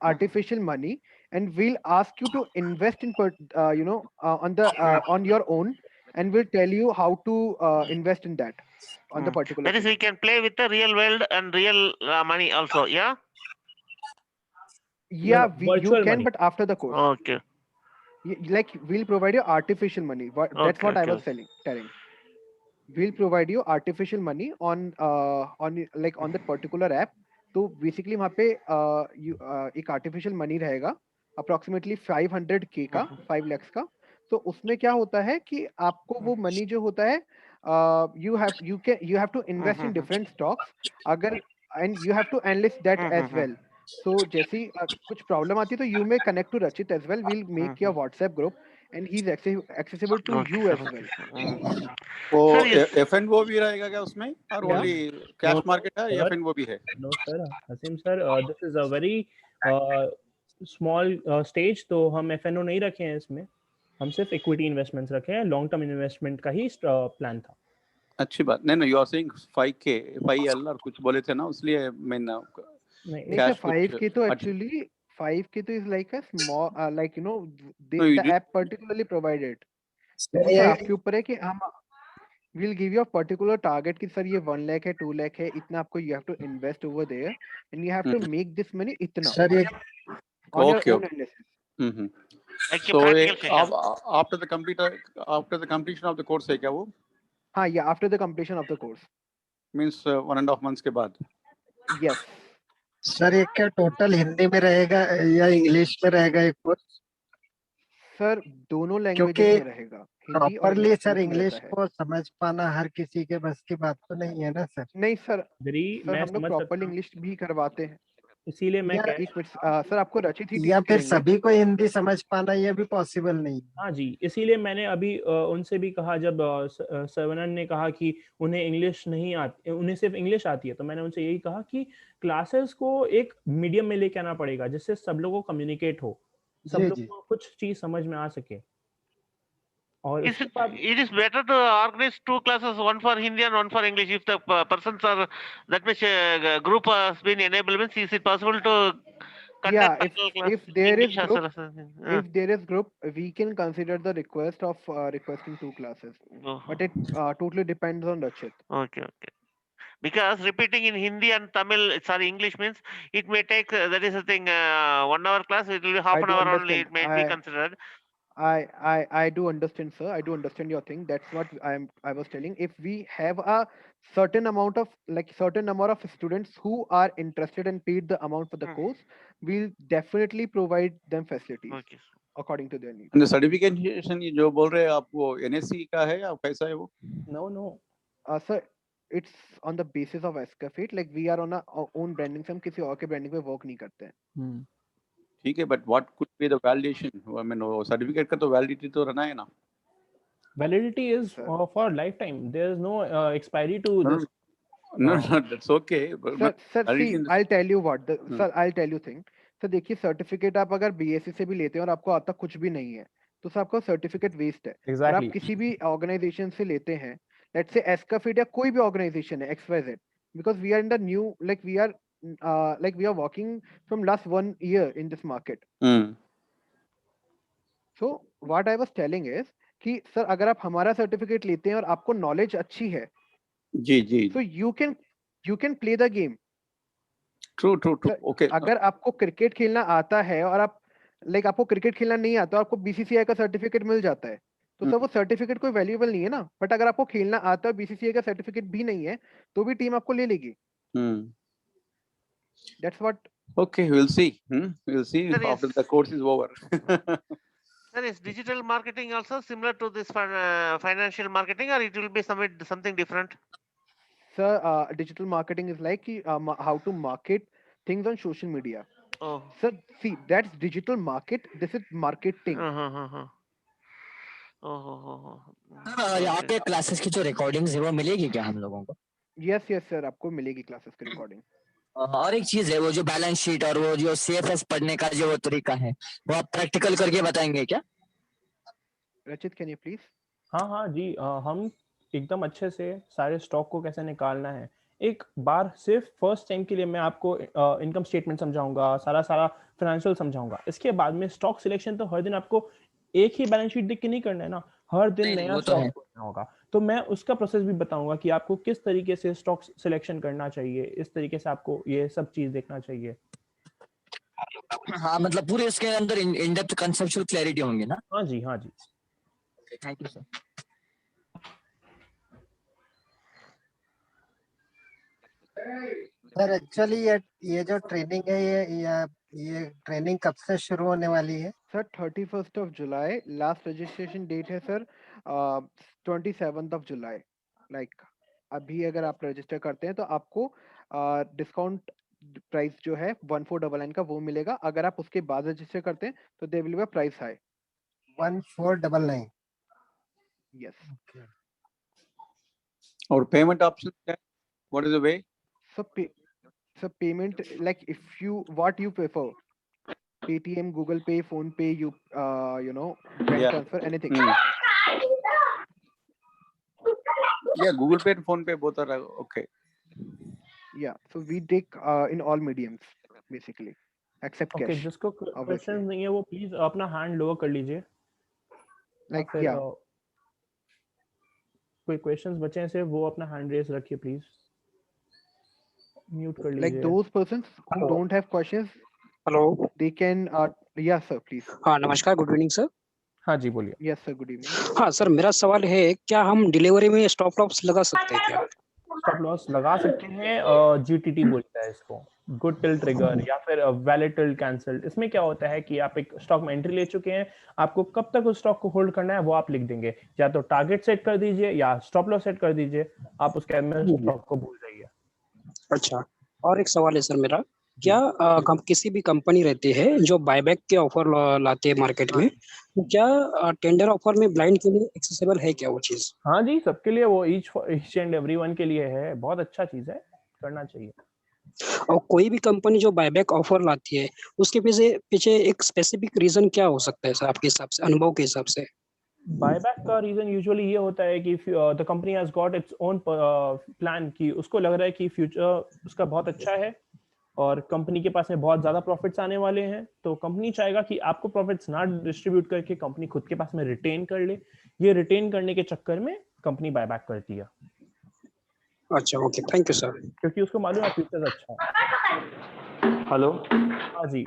artificial money, and we'll ask you to invest in on your own, and we'll tell you how to invest in that on the particular That is, thing. we can play with the real world and real money also. Yeah. Yeah, you virtual can, money. but after the course. Okay. Like we'll provide you artificial money. That's what I was telling. We'll provide you artificial money on on that particular app. तो basically वहाँ पे एक artificial money रहेगा approximately 500K का, 5 lakhs का. तो उसमें क्या होता है कि आपको वो money जो होता है you have to invest in different stocks, अगर and you have to analyze that as well. So जैसे ही कुछ problem आती है तो you may connect to Rachit as well. We'll make your WhatsApp group, and he's accessible to you as well. वो Sir, yes. F&O भी रहेगा क्या उसमें, और Yeah. Only cash No, market है या sir. F&O भी है? No sir, Hasim sir, this is a very small stage. तो हम FNO नहीं रखे हैं इसमें, हम सिर्फ इक्विटी इन्वेस्टमेंट्स रखे हैं. लॉन्ग टर्म इन्वेस्टमेंट का ही प्लान था. अच्छी बात. नहीं, you are saying 5K 5L और कुछ बोले थे ना, इसलिए मैं नहीं सर, 5K तो actually 5K तो is like a small like the app particularly provided. देखो सर, आपके ऊपर है कि हम we'll give you a particular target कि सर ये 1 lakh है, 2 lakh है, इतना आपको you have to invest over there, and you have to make this money इतना सर ये on your own analysis. Like a So practical session. after the completion of the course है क्या वो? हाँ, yeah, after the completion of the course. Means 1.5 months के बाद. Yes. Sir ये क्या टोटल हिंदी में रहेगा या इंग्लिश में रहेगा ये कोर्स? सर दोनों लैंग्वेजेस में रहेगा, हिंदी और प्रॉपरली सर इंग्लिश में इंग्लिश रहता है. को समझ पाना हर किसी के बस की बात तो नहीं है ना सर. नहीं सर, मैं हम लोग समझ प्रॉपर सकता हूँ, इंग्लिश भी करवाते हैं. इसीलिए मैं या- एक मिनट सर, आपको रचित ही या टीच फिर करेंगे. सभी को हिंदी समझ पाना ये भी पॉसिबल नहीं है. हाँ जी, इसीलिए मैंने अभी उनसे भी कहा, जब सरवनन ने कहा कि उन्हें इंग्लिश नहीं आती, उन्हें सिर्फ इंग्लिश आती है, तो मैंने उनसे यही कहा कि क्लासेस को एक मीडियम में लेके आना पड़ेगा जिससे सब लोगों को कम्युनिकेट हो, सब जी, लोगों को कुछ चीज समझ में आ सके. और It is better to organize 2 classes, one for Hindi and one for English. If the persons are that much group has been enabled, means is it possible to Yeah, conduct if there is English as well group, as if there is group, we can consider the request of requesting 2 classes, but it totally depends on Rachit. Okay. Because repeating in Hindi and Tamil, sorry, English means it may take, that is the thing, 1 hour class, it will be half I an do hour only, understand. it may be considered. I do understand, sir. I do understand your thing. That's what I was telling. If we have a certain amount of certain number of students who are interested and paid the amount for the course, we'll definitely provide them facilities Okay. according to their needs. And the certification ये जो बोल रहे हैं आप, वो NSE का है या कैसा है वो? No. Sir, it's on the basis of Escafate. Like we are on our own branding. हम किसी और के branding पे work नहीं करते हैं. ठीक है, but what could be the validation? I mean, वो certificate का तो validity तो रहना है ना? Validity is for lifetime. There is no expiry to this. No, that's okay. But sir validity see, in the- I'll tell you what. Sir, I'll tell you thing. Sir देखिए, certificate आप अगर BSc से भी लेते हैं और आपको आता कुछ भी नहीं है, तो सर आपका सर्टिफिकेट वेस्ट है. और आप किसी भी ऑर्गेनाइजेशन से लेते हैं, लेट्स से एस्काफिट या कोई भी ऑर्गेनाइजेशन है XYZ, because we are in the new, like we are working from last 1 year in this market. So what I was telling is, कि सर अगर आप हमारा सर्टिफिकेट लेते हैं और आपको नॉलेज अच्छी है, जी जी, तो you can play the game. True true true, okay. अगर आपको क्रिकेट खेलना आता है और आप आपको क्रिकेट खेलना नहीं आता, आपको बीसीसीआई का सर्टिफिकेट मिल जाता है, तो सर वो सर्टिफिकेट कोई वैल्यूएबल नहीं है ना। बट अगर आपको खेलना आता है, बीसीसीआई का सर्टिफिकेट भी नहीं है, तो भी टीम आपको ले लेगी। That's what. Okay, we'll see. We'll see Sir, after is- the course is over. Sir, is digital marketing also similar to this financial marketing, or it will be something different? Sir, digital marketing is like how to market things on social media. Oh. Sir, see, that's digital market. This is marketing. Uh-huh. Oh. Sir यहाँ पे classes की जो recordings है वो मिलेगी क्या हम लोगों को? यस सर, आपको मिलेगी क्लासेस की रिकॉर्डिंग। और एक चीज है, वो जो बैलेंस शीट और वो जो सीएफएस पढ़ने का जो तरीका है, वो आप प्रैक्टिकल करके बताएंगे क्या? रचित, कैन यू प्लीज? हाँ जी, हम एकदम अच्छे से सारे स्टॉक को कैसे निकालना है, एक बार सिर्फ फर्स्ट टाइम के लिए मैं आपको इनकम स्टेटमेंट समझाऊंगा, सारा फाइनेंशियल समझाऊंगा। इसके बाद में स्टॉक सिलेक्शन तो हर दिन आपको एक ही बैलेंस शीट देख के नहीं करना है ना, हर दिन नहीं, नया वो तो स्टॉक है। खोजना होगा। तो मैं उसका प्रोसेस भी बताऊंगा कि आपको किस तरीके से स्टॉक सिलेक्शन करना चाहिए, इस तरीके से आपको ये सब चीज देखना चाहिए। हाँ, मतलब पूरे इसके अंदर इन डेप्थ कंसेप्चुअल क्लैरिटी होंगी ना? हाँ जी। Thank you sir. Sir actually ये जो ट्रेनिंग है, ये ट्रेनिंग कब से शुरू होने वाली है? Sir 31st of July, last registration date है sir 27th of July। Like अभी अगर आप रजिस्टर करते हैं तो आपको डिस्काउंट प्राइस जो है 1499 का वो मिलेगा। अगर आप उसके बाद रजिस्टर करते हैं तो they will be price high. 1499। Yes. और पेमेंट ऑप्शन क्या है? What is the way? So payment, like if what you prefer, Paytm, Google Pay, Phone Pay, bank transfer, anything. Yeah, Google Pay and Phone Pay both are okay. Yeah, so we take in all mediums basically, except okay, cash. जिसको question नहीं है वो please अपना hand lower कर लीजिए। Like फिर, yeah. कोई questions बचे हैं सिर्फ वो अपना हैंड रेस रखिए प्लीज, म्यूट कर लीजिए। Like those persons who don't have questions, hello. they can yes sir, please. हाँ नमस्कार, गुड इवनिंग सर। हाँ जी बोलिए। Yes sir, good evening. हाँ सर, मेरा सवाल है, क्या हम डिलीवरी में स्टॉप लॉस लगा सकते हैं क्या? स्टॉप लॉस लगा सकते हैं, जीटीटी बोलता है इसको, गुड टिल ट्रिगर या फिर वैलिड टिल कैंसिल्ड। इसमें क्या होता है कि आप एक स्टॉक में एंट्री ले चुके हैं, आपको कब तक उस स्टॉक को होल्ड करना है वो आप लिख देंगे, या तो टारगेट सेट कर दीजिए या स्टॉप लॉस सेट कर दीजिए, आप उसके अंदर स्टॉक को भूल जाइए। अच्छा, और एक सवाल है सर मेरा, क्या हम किसी भी कंपनी रहती है जो बायबैक के ऑफर लाते हैं मार्केट में, तो क्या टेंडर ऑफर में ब्लाइंड के लिए एक्सेसिबल है क्या वो चीज? हाँ जी, सबके लिए वो ईच एंड एवरीवन के लिए है, बहुत अच्छा चीज है, करना चाहिए। और कोई भी कंपनी जो बायबैक ऑफर लाती है उसके पीछे एक स्पेसिफिक रीजन क्या हो सकता है सर, आपके हिसाब से, अनुभव के हिसाब से? बायबैक का रीजन यूजुअली ये होता है कि the company has got its own plan, कि उसको लग रहा है कि फ्यूचर उसका बहुत अच्छा है और कंपनी के पास में बहुत ज्यादा प्रॉफिट्स आने वाले हैं, तो कंपनी चाहेगा कि आपको प्रॉफिट्स ना डिस्ट्रीब्यूट करके कंपनी खुद के पास में रिटेन कर ले। ये रिटेन करने के चक्कर में कंपनी बायबैक करती है। अच्छा, ओके, थैंक यू सर। क्योंकि उसको मालूम है फ्यूचर अच्छा है। हेलो। हाँ जी।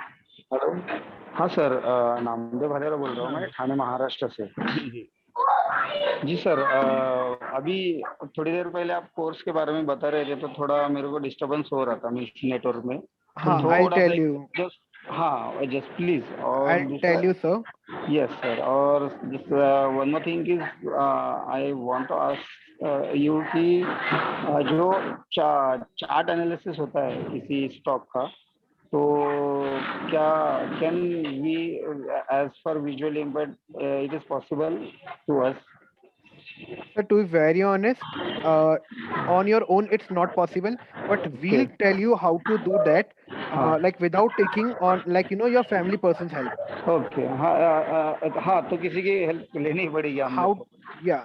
हेलो। हाँ सर, नामदेव भालेरा बोल रहा हूँ मैं, ठाणे महाराष्ट्र से। जी सर, अभी थोड़ी देर पहले आप कोर्स के बारे में बता रहे थे तो थोड़ा मेरे को डिस्टर्बेंस हो रहा था नेटवर्क में। हाँ, I'll tell you. हाँ just please. I'll tell you sir. Yes sir, और one more thing is I want to ask you कि जो चार्ट एनालिसिस होता है किसी स्टॉक का, तो क्या can we as for visual impact it is possible to us? Sir, to be very honest, on your own it's not possible, but we'll tell you how to do that, like without taking on, like your family person's help. Okay. हाँ तो किसी की help लेनी पड़ेगी हमको? या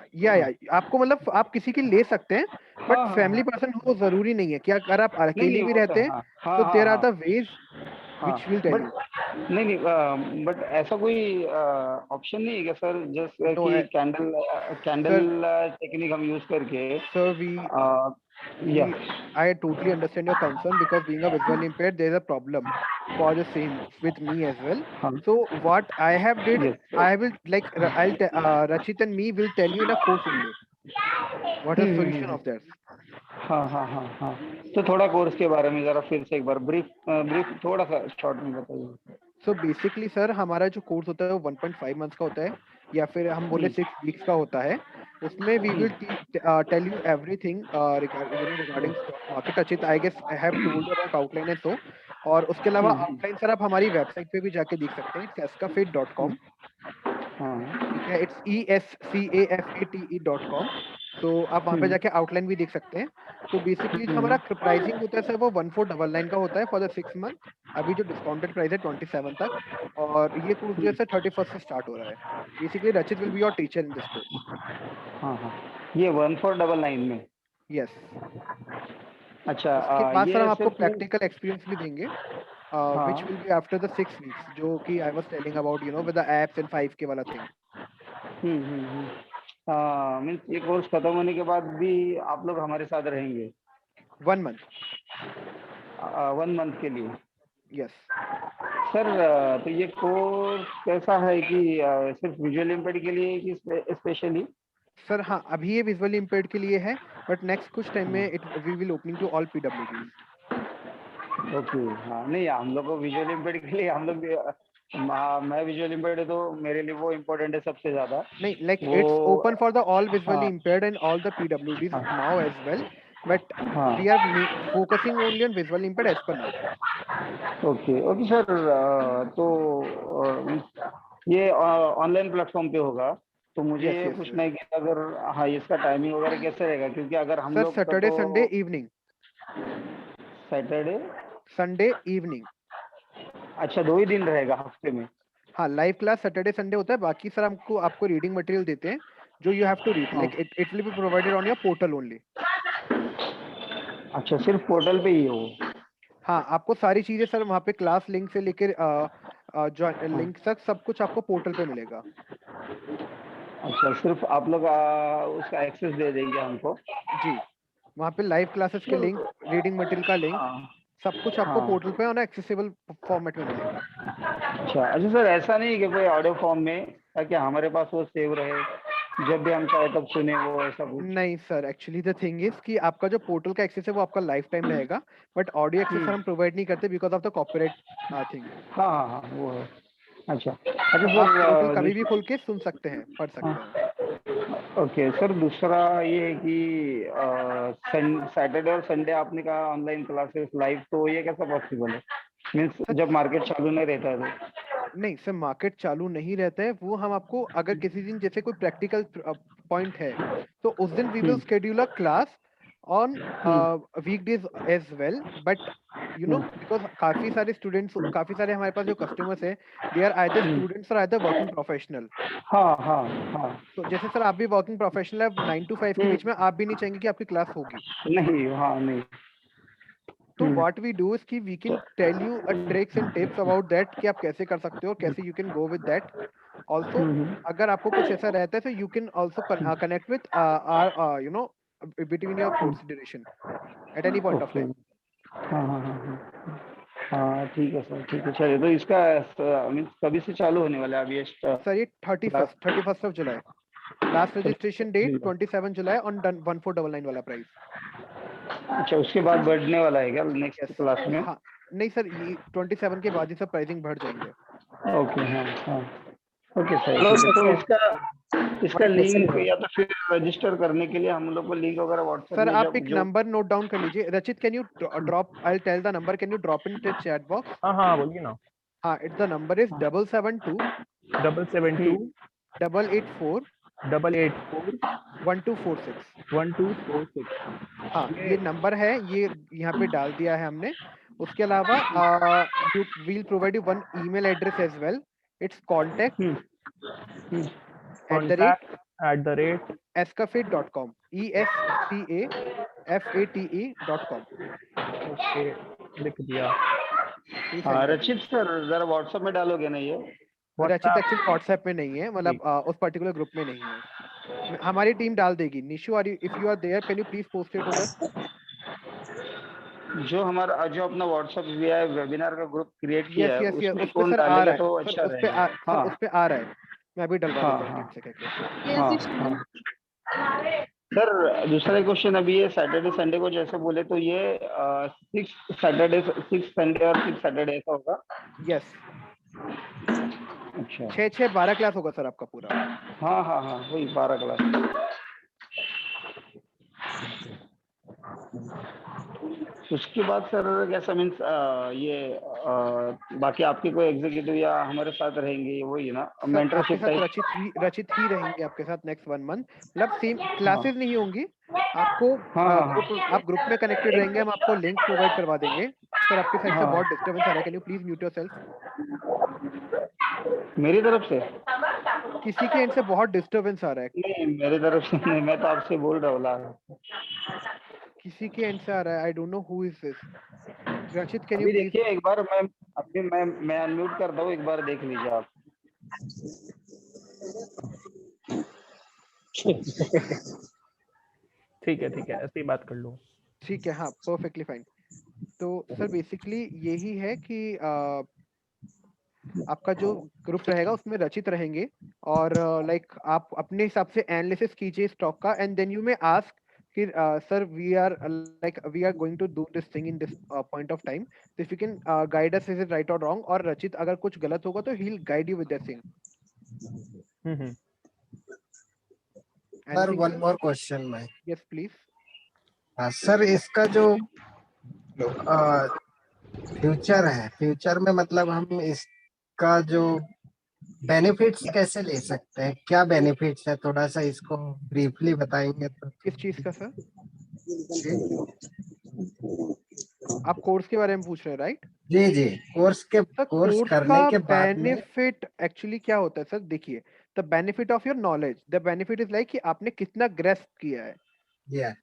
आपको मतलब आप किसी की ले सकते हैं, बट फैमिली पर्सन हो जरूरी नहीं है कि अगर आप अकेले भी रहते हैं तो there are the ways which will tell you. नहीं बट ऐसा कोई ऑप्शन नहीं है क्या सर, जैसे No, कि कैंडल टेक्निक हम यूज करके sir, या I totally understand your concern, because being a visually impaired, there is a problem for the same with me as well. So what I have did, Yes, sir. I will Rachit and me will tell you in a course only what is solution of that. हाँ, तो थोड़ा course के बारे में जरा फिर से एक बार ब्रीफ थोड़ा सा शॉर्ट में बताइए। So basically सर, हमारा जो कोर्स होता है वो 1.5 मंथ्स का होता है, या फिर हम बोले 6 वीक्स का होता है। उसमें we will tell you everything regarding stock market. Achit, I guess I have told you about outline and so, और उसके अलावा आउटलाइन सर आप हमारी वेबसाइट पे भी जाके देख सकते हैं, escafate.com। ठीक है, it's ESCAFATE.com। तो आप वहाँ पे जाके आउटलाइन भी देख सकते हैं। तो बेसिकली जो हमारा प्राइसिंग होता है सर वो 1499 का होता है फॉर द 6 मंथ। अभी जो डिस्काउंटेड प्राइस है 27 तक, और ये कोर्स जो है सर 31 से स्टार्ट हो रहा है। बेसिकली रचित will be your teacher in this course. हाँ, ये 1499 में। यस। अच्छा, इसके बाद ये सर हम आपको सिर्फ प्रैक्टिकल एक्सपीरियंस भी देंगे, which will be after the 6 weeks, जो कि I was telling about, with the apps and 5K वाला thing। मीन्स ये कोर्स खत्म होने के बाद भी आप लोग हमारे साथ रहेंगे 1 मंथ। 1 मंथ के लिए? यस सर, तो ये कोर्स कैसा है कि सिर्फ विजुअल इम्पेयर्ड के लिए कि स्पेशली? सर हाँ, अभी ये विजुअली इम्पेयर्ड के लिए है, बट नेक्स्ट कुछ टाइम में we will opening to all PWDs. Okay, हाँ, नहीं हम लोग को विजुअल इम्पेयर्ड के लिए, हम लोग मैं विजुअल इम्पेयर्ड है तो मेरे लिए वो इम्पोर्टेंट है सबसे ज्यादा। नहीं, like it's open for the all visually impaired and all the PWDs now as well, but we are focusing only on visually impaired as per now. Okay sir, तो ये ऑनलाइन प्लेटफॉर्म पे होगा, तो मुझे ये पूछना है कि अगर हाँ इसका टाइमिंग वगैरह कैसे रहेगा, क्योंकि अगर हम लोग Saturday Sunday evening. Saturday Sunday evening. अच्छा, 2 ही दिन रहेगा हफ्ते में? हाँ, लाइव क्लास सैटरडे संडे होता है, बाकी सर हमको आपको रीडिंग मटेरियल देते हैं जो you have to read, like it will be provided on your portal only. अच्छा, सिर्फ पोर्टल पे ही हो? हाँ, आपको सारी चीजें सर वहाँ पे क्लास लिंक से लेकर लिंक तक सब कुछ आपको पोर्टल पे मिलेगा। अच्छा, सिर्फ आप लोग उसका एक्सेस दे देंगे हमको? जी, वहाँ पे लाइव क्लासेस के लिंक, रीडिंग मटेरियल का लिंक, सब कुछ आपको पोर्टल पे और एक्सेसिबल फॉर्मेट में मिलेगा। अच्छा सर, ऐसा नहीं कि कोई ऑडियो फॉर्म में, ताकि हमारे पास वो सेव रहे, जब भी हम चाहे तब सुने, वो ऐसा कुछ? नहीं sir, actually the thing is कि आपका जो पोर्टल का एक्सेस है वो आपका लाइफ टाइम रहेगा, बट ऑडियो एक्सेस सर हम प्रोवाइड नहीं करते because of the copyright thing. हाँ, वो है। अच्छा आप पोर्टल कभी भी खोल के सुन सकते हैं, पढ़ सकते हैं। ओके सर, दूसरा ये है कि सैटरडे और संडे आपने कहा ऑनलाइन क्लासेस लाइव, तो ये कैसा पॉसिबल है? मीन्स जब मार्केट चालू नहीं रहता है तो? नहीं सर, मार्केट चालू नहीं रहता है, वो हम आपको अगर किसी दिन जैसे कोई प्रैक्टिकल पॉइंट है तो उस दिन we will schedule a class on weekdays as well, but because काफी सारे स्टूडेंट्स, काफी सारे हमारे पास जो कस्टमर्स है, दे आर आइदर स्टूडेंट्स और आइदर वर्किंग प्रोफेशनल। हाँ। तो जैसे सर आप भी वर्किंग प्रोफेशनल है, 9 to 5 के बीच में आप भी नहीं चाहेंगे कि आपकी क्लास होगी? नहीं। तो व्हाट वी डू इज कि we can tell you a tricks and tips about that कि आप कैसे कर सकते हो, कैसे you can go with that also. अगर आपको कुछ ऐसा रहता है तो you can also connect with our between your course duration at any point of time. हाँ, ठीक है सर, ठीक है। चलिए, तो इसका मीन्स कभी से चालू होने वाला है अभी? सर ये 31st of July, last registration date 27 जुलाई ऑन 1499 वाला प्राइस। अच्छा, उसके बाद बढ़ने वाला है क्या नेक्स्ट क्लास में? हाँ, नहीं सर, ये 27 के बाद ही सब प्राइसिंग बढ़ जाएंगे। ओके, हाँ, ओके सर। तो इसका लिंक या तो फिर रजिस्टर करने के लिए हम लोग को लिंक वगैरह व्हाट्सएप सर में आप एक नंबर नोट डाउन कर लीजिए। Rachit, can you drop, I will tell the number, can you drop in the chat box? हाँ, बोलिए ना। हाँ, इट्स द नंबर इज 772 884 1246। हाँ, ये नंबर है, ये यहाँ पे डाल दिया है हमने। उसके अलावा you will provide you one email address as well. It's contact @escafate.com, ESCAFATE.com। Okay, लिख दिया। Please हाँ send me a Rachit DM. Sir जरा व्हाट्सएप में डालोगे ना ये? रचित WhatsApp एक्चुअली व्हाट्सएप में नहीं है, मतलब उस पर्टिकुलर ग्रुप में नहीं है. हमारी टीम डाल देगी. Nishu, are you, if you are there, can you please post it over? जो हमारा जो अपना व्हाट्सएप वेबिनार का ग्रुप क्रिएट किया यस है यस यस, उसमें उस पे कौन सर आ डालेगा रहा है तो सर, अच्छा उस पे रहेगा। सर हाँ उस पे आ रहा है. मैं अभी डलवा हाँ देता हूँ हाँ टीम से कहकर. हाँ हाँ सर दूसरा क्वेश्चन अभी ये सैटरडे संडे को जैसे बोले तो ये 6 सैटरडे 6 संडे और 6 सैटरडे ऐसा होगा। यस, अच्छा 6-6-12 क्लास होगा सर आपका पूरा. हाँ हाँ हाँ वही 12 क्लास। उसके बाद सर कैसा मीन्स ये बाकी आपके कोई एग्जीक्यूटिव या हमारे साथ रहेंगे वही ना सर आपके मेंटरशिप साथ टाइप? रचित ही रहेंगे आपके साथ नेक्स्ट 1 मंथ. मतलब सेम हाँ क्लासेस नहीं होंगी आपको. हाँ हाँ आप ग्रुप में कनेक्टेड रहेंगे, हम आपको लिंक प्रोवाइड करवा देंगे. सर आपके साइड से हाँ बहुत डिस्टरबेंस आ रहा है, can you please mute yourself? मेरी तरफ से किसी के एंड से बहुत डिस्टरबेंस आ रहा है. नहीं मेरी तरफ से नहीं, मैं तो आपसे बोल रहा हूँ किसी के एंड से आ रहा है. I don't know who is this. रचित, कैन यू अभी प्लीज? देखिए एक बार मैं अनम्यूट करता हूँ, एक बार देख लीजिए आप। ठीक है ऐसे ही बात कर लो. ठीक है, हाँ, परफेक्टली फाइन. तो सर बेसिकली यही है कि आपका जो ग्रुप रहेगा उसमें रचित रहेंगे, और लाइक आप अपने हिसाब से एनालिसिस कीजिए स्टॉक का, and then you may ask कि sir we are going to do this thing in this point of time, so if you can guide us is it right or wrong, और रचित अगर कुछ गलत होगा तो he'll guide you with that thing. Sir Anything, one sir? More question में. Yes, please. हाँ sir, इसका जो फ्यूचर है, फ्यूचर में मतलब हम इसका जो बेनिफिट्स कैसे ले सकते हैं, क्या बेनिफिट्स है, थोड़ा सा इसको ब्रीफली बताएंगे तो. किस चीज का सर? आप कोर्स के बारे में पूछ रहे हैं, राइट? जी जी, कोर्स कोर्स करने का के बाद में बेनिफिट एक्चुअली क्या होता है सर? देखिए, the benefit of your knowledge, the benefit is like कि आपने कितना ग्रेस्प किया है. या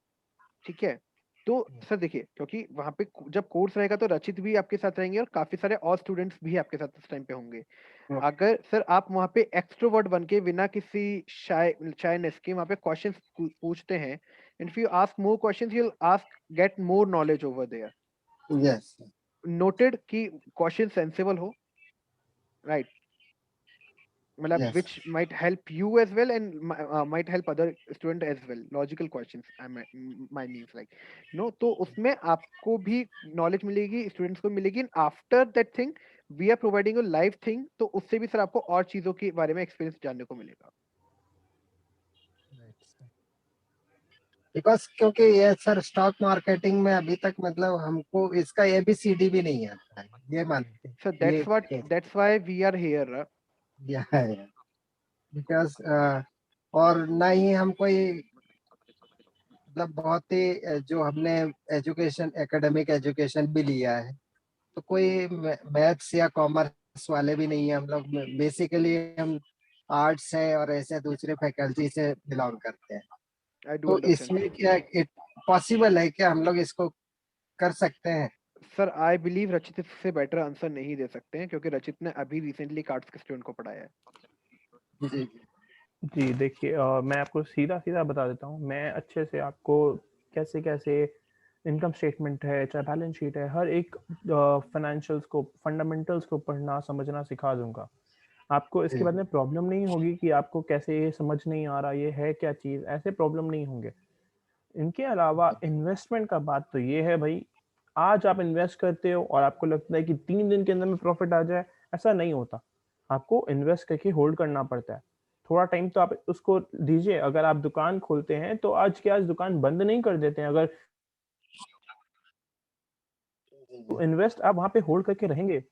ठीक है. तो सर देखिए, क्योंकि वहां पे जब कोर्स रहेगा तो रचित भी आपके साथ रहेंगे और काफी सारे और स्टूडेंट्स भी आपके साथ उस टाइम पे होंगे. अगर सर आप वहां पे एक्सट्रोवर्ट बन के बिना किसी शायनेस के वहां पे क्वेश्चंस पूछते हैं, and if you ask more questions you will ask get more knowledge over there. Yes, noted कि क्वेश्चन सेंसिबल हो, राइट? मतलब yes, which might help you as well and might help other student as well. Logical questions, my means like, तो उसमें आपको भी knowledge मिलेगी, students को मिलेगी. And after that thing we are providing a live thing, तो उससे भी सर आपको और चीजों के बारे में एक्सपीरियंस जानने को मिलेगा. बिकॉज क्योंकि ये सर स्टॉक मार्केटिंग में अभी तक मतलब हमको इसका ABCD भी नहीं आता है, ये मानते हैं. Sir that's why we are here. Because और ना ही हम कोई मतलब बहुत ही जो हमने एजुकेशन एकेडमिक एजुकेशन भी लिया है, तो कोई मैथ्स या कॉमर्स वाले भी नहीं है हम लोग. बेसिकली हम आर्ट्स है और ऐसे दूसरे फैकल्टी से बिलोंग करते हैं. तो इसमें क्या इट पॉसिबल है क्या हम लोग इसको कर सकते हैं? सर आई बिलीव रचित से बेटर आंसर नहीं दे सकते हैं, क्योंकि रचित ने अभी रिसेंटली कार्ड्स के स्टूडेंट को पढ़ाया है. जी देखिए, मैं आपको सीधा बता देता हूँ. मैं अच्छे से आपको कैसे इनकम स्टेटमेंट है, चाहे बैलेंस शीट है, हर एक फाइनेंशियल्स को, फंडामेंटल्स को पढ़ना समझना सिखा दूंगा. आपको इसके बाद में प्रॉब्लम नहीं होगी कि आपको कैसे ये समझ नहीं आ रहा, ये है क्या चीज़, ऐसे प्रॉब्लम नहीं होंगे. इनके अलावा इन्वेस्टमेंट का बात तो ये है भाई, आज आप इन्वेस्ट करते हो और आपको लगता है कि 3 दिन के अंदर में प्रॉफिट आ जाए, ऐसा नहीं होता. आपको इन्वेस्ट करके होल्ड करना पड़ता है. थोड़ा टाइम तो आप उसको दीजिए. अगर आप दुकान खोलते हैं तो आज के आज दुकान बंद नहीं कर देते हैं. अगर इन्वेस्ट आप वहां पे होल्ड करके रहेंगे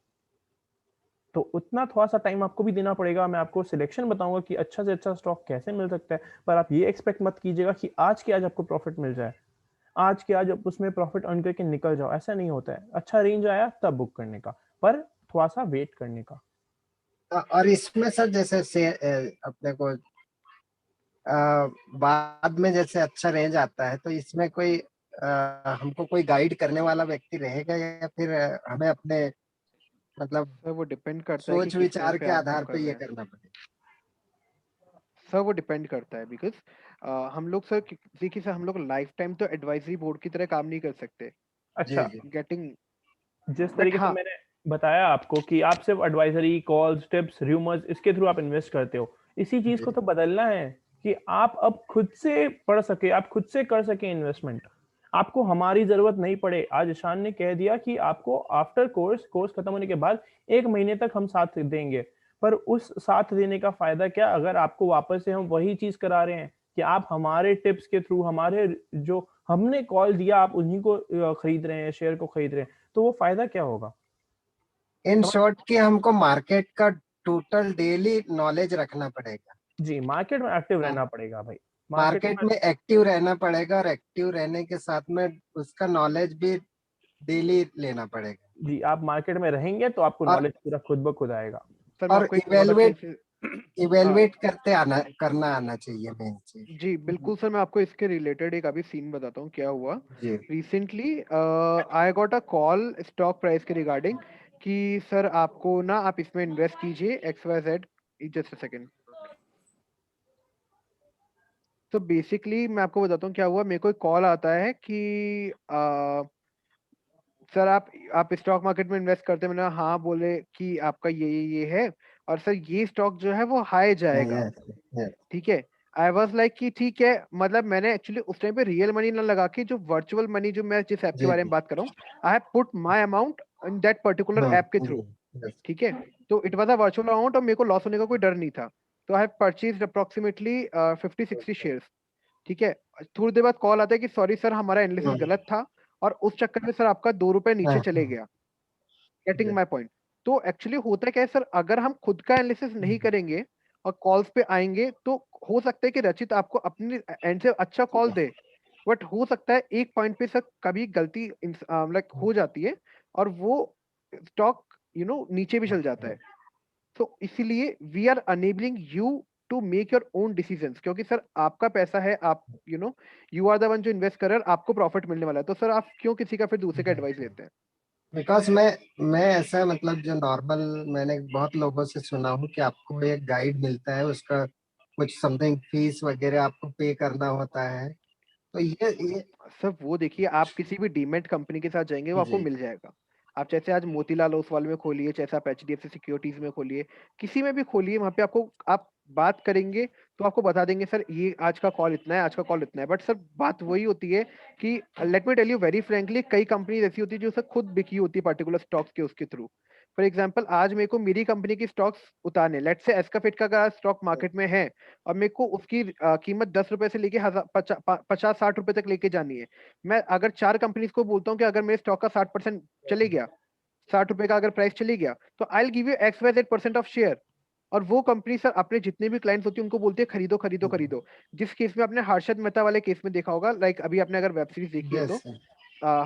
तो उतना थोड़ा सा टाइम आपको भी देना पड़ेगा. मैं आपको सिलेक्शन बताऊंगा कि अच्छा से अच्छा स्टॉक कैसे मिल सकता है, पर आप ये एक्सपेक्ट मत कीजिएगा कि आज के आज आपको प्रॉफिट मिल जाए, आज के आज उसमें प्रॉफिट अर्न करके निकल जाओ. ऐसा नहीं होता है. अच्छा रेंज आया तब बुक करने का, पर थोड़ा सा वेट करने का. और इसमें सर जैसे से अपने को बाद में जैसे अच्छा रेंज आता है, तो इसमें कोई हमको कोई गाइड करने वाला व्यक्ति रहेगा या फिर हमें अपने मतलब सर वो डिपेंड करता है कि सोच किस लेवल विचार पे के आप आधार वो पे कर ये रहे हैं। करना पड़ेगा। सर वो डिपेंड करता है बिकॉज हम लोग सर देखिए सर, हम लोग लाइफ टाइम तो एडवाइजरी बोर्ड की तरह काम नहीं कर सकते। जी अच्छा, जी गेटिंग जिस बट तरीके से हाँ मैंने बताया आपको कि आप सिर्फ एडवाइजरी, कॉल्स, टिप्स, रूमर्स इसके थ्रू आप इन्वेस्ट करते हो, इसी चीज को जी तो बदलना है कि आप अब खुद से पढ़ सके, आप खुद से कर सके इन्वेस्टमेंट, आपको हमारी जरूरत नहीं पड़े। आज ईशान ने कह दिया कि आपको आफ्टर कोर्स खत्म होने के बाद 1 महीने तक हम साथ देंगे, पर उस साथ देने का फायदा क्या अगर आपको वापस से हम वही चीज करा रहे हैं कि आप हमारे टिप्स के थ्रू, हमारे जो हमने कॉल दिया आप उन्हीं को खरीद रहे हैं, शेयर को खरीद रहे हैं, तो वो फायदा क्या होगा? इन समझ शॉर्ट कि हमको मार्केट का टोटल डेली नॉलेज रखना पड़ेगा। जी, मार्केट में एक्टिव हाँ, रहना पड़ेगा भाई। मार्केट मार्केट में में एक्टिव रहना पड़ेगा और एक्टिव रहने के साथ में उसका नॉलेज भी डेली लेना पड़ेगा जी, आप मार्केट में रहेंगे तो आपको और नॉलेज पूरा खुद ब खुद आएगा। सर मैं और आपको एक बहुत अच्छे से इवेलुएट करते करना आना चाहिए मेन चीज। जी बिल्कुल सर, मैं आपको इसके रिलेटेड एक अभी सीन बताता हूँ क्या हुआ जी recently. I got a call stock price के रिगार्डिंग कि सर आपको ना आप इसमें इन्वेस्ट कीजिए XYZ। Just a second. तो बेसिकली मैं आपको बताता हूँ क्या हुआ। मेरे को एक कॉल आता है कि सर आप स्टॉक मार्केट में इन्वेस्ट करते हैं। मैंने कहा, हाँ। बोले कि आपका ये है और सर ये स्टॉक जो है वो हाई जाएगा। यस ठीक है। आई वॉज लाइक कि ठीक है। मतलब मैंने एक्चुअली उस टाइम पे रियल मनी ना लगा के जो वर्चुअल मनी, जो मैं जिस ऐप के जी बारे में जी बात कर रहा हूँ, I have put my amount in that particular app के थ्रू। यस ठीक है। तो it was a virtual amount और मेरे को लॉस होने का कोई डर नहीं था। तो I have purchase approximately 50-60 shares. ठीक है। थोड़ी देर बाद कॉल आता है कि सॉरी सर हमारा एनालिसिस गलत था और उस चक्कर में सर आपका 2 रुपए नीचे चले गया। Getting my point. तो एक्चुअली होता है क्या है सर, अगर हम खुद का एनालिसिस नहीं करेंगे और कॉल्स पे आएंगे तो हो सकता है कि रचित आपको अपने एंड से अच्छा कॉल दे, बट हो सकता है एक पॉइंट पे सर कभी गलती लाइक हो जाती है और वो स्टॉक नीचे भी चल जाता है। तो इसीलिए we are enabling you to make your own decisions, क्योंकि सर आपका पैसा है, आप यू आर द वन जो इन्वेस्ट कर रहे हैं, आपको प्रॉफिट मिलने वाला है। तो सर आप क्यों किसी का फिर दूसरे का एडवाइस लेते हैं? बिकॉज मैं ऐसा मतलब जो नॉर्मल मैंने बहुत लोगों से सुना हूँ कि आपको एक गाइड मिलता है, उसका कुछ समथिंग फीस वगैरह आपको पे करना होता है। तो ये सर वो देखिए, आप किसी भी डीमेट कंपनी के साथ जाएंगे वो आपको जी मिल जाएगा। आप जैसे आज मोतीलाल ओसवाल में खोलिए, जैसे आप HDFC सिक्योरिटीज में खोलिए, किसी में भी खोलिए, वहां पे आपको आप बात करेंगे तो आपको बता देंगे सर ये आज का कॉल इतना है, आज का कॉल इतना है। बट सर बात वही होती है कि let me tell you very frankly, कई कंपनी ऐसी होती है जो सर खुद बिकी होती है पर्टिकुलर स्टॉक्स के उसके थ्रू। फॉर एग्जाम्पल आज मेरे को मेरी कंपनी की स्टॉक्स उतारने, लेट से एस्काफिट का अगर स्टॉक मार्केट में है और मेरे को उसकी कीमत 10 रुपए से लेके 50-60 रुपए तक लेके जानी है। मैं अगर 4 कंपनीज को बोलता हूँ कि अगर मेरे स्टॉक का 60% चले गया, 60 रुपए का अगर प्राइस चले गया, तो I will give you XYZ% of share. और वो कंपनी सर अपने जितने भी क्लाइंट्स होती है उनको बोलती है खरीदो खरीदो खरीदो। जिस केस में आपने हर्षद मेहता वाले केस में देखा होगा, लाइक अभी आपने अगर वेब सीरीज देखी है तो यस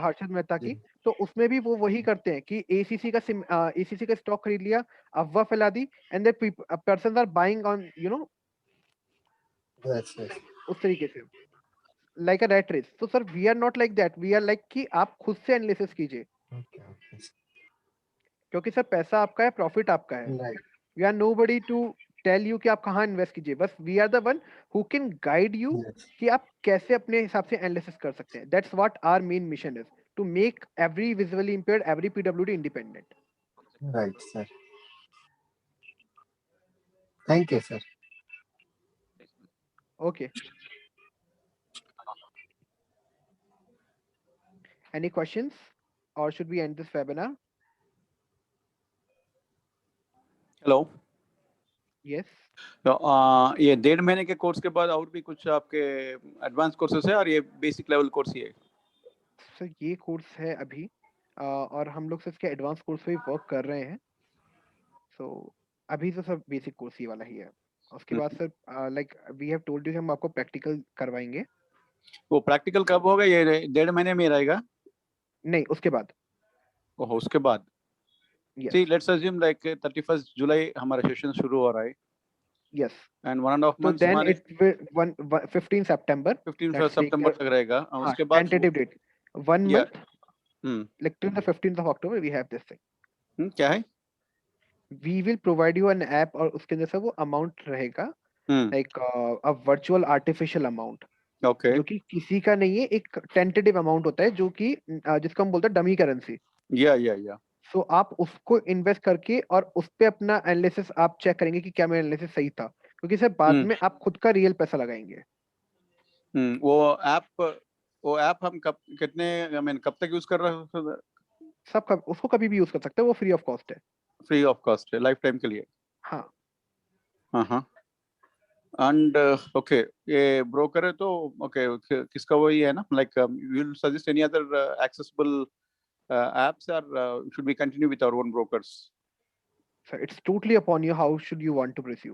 हर्षद मेहता जी की, तो उसमें भी वो वही करते हैं कि ACC का स्टॉक खरीद लिया, अफवाह फैला दी, and then person are buying on yes उस तरीके से, लाइक अ रैट रेस। तो sir we are not like that, we are like कि आप खुद से एनालिसिस कीजिए, क्योंकि सर पैसा आपका है, प्रॉफिट आपका है। Right we are nobody to tell you कि आप कहाँ इन्वेस्ट कीजिए, बस we are the one who can guide you yes कि आप कैसे अपने हिसाब से एनालिसिस कर सकते हैं। That's what our main mission is, to make every visually impaired, every PWD independent. Right sir, thank you sir. Okay. Any questions or should we end this webinar? Hello. Yes. तो ये 1.5 महीने के course के बाद और भी कुछ आपके एडवांस कोर्सेस है और ये बेसिक लेवल कोर्स ही है? सर ये कोर्स है अभी और हम लोग से इसके एडवांस कोर्स पे वर्क कर रहे हैं। सो अभी तो सर बेसिक कोर्स ये वाला ही है। उसके बाद sir like we have told you हम आपको प्रैक्टिकल करवाएंगे। वो प्रैक्टिकल कब होगा? ये 1.5 महीने में रहेगा? नहीं, उसके बाद। ओह, उसके बाद। Yes. See, let's assume like 31st जुलाई हमारा सेशन शुरू हो रहा है Yes. and 1.5 So months then हमारे it will 15 September. 15 Let's take सितंबर तक रहेगा। हाँ, उसके बाद tentative date 1 या month, like till the 15th of October we have this thing. क्या है? we will provide you an app और उसके अंदर से वो amount रहेगा like a virtual artificial amount Okay. जो कि किसी का नहीं है, एक टेंटेटिव अमाउंट होता है जो कि जिसको हम बोलते हैं डमी करेंसी। Yeah. सो आप उसको इन्वेस्ट करके और उस पे अपना एनालिसिस आप चेक करेंगे कि क्या मेरा एनालिसिस सही था, क्योंकि सर बाद में आप खुद का रियल पैसा लगाएंगे। वो ऐप हम कब कितने आई मीन कब तक यूज कर रहे हो? सब उसको कभी भी यूज कर सकते हैं, वो फ्री ऑफ कॉस्ट है। फ्री ऑफ कॉस्ट है, लाइफ टाइम के लिए? हाँ हाँ। एंड ओके, ये ब्रोकर है तो ओके, किसका वही है ना, like you will suggest any other accessible apps, or should we continue with our own brokers? So it's totally upon you, how should you want to pursue?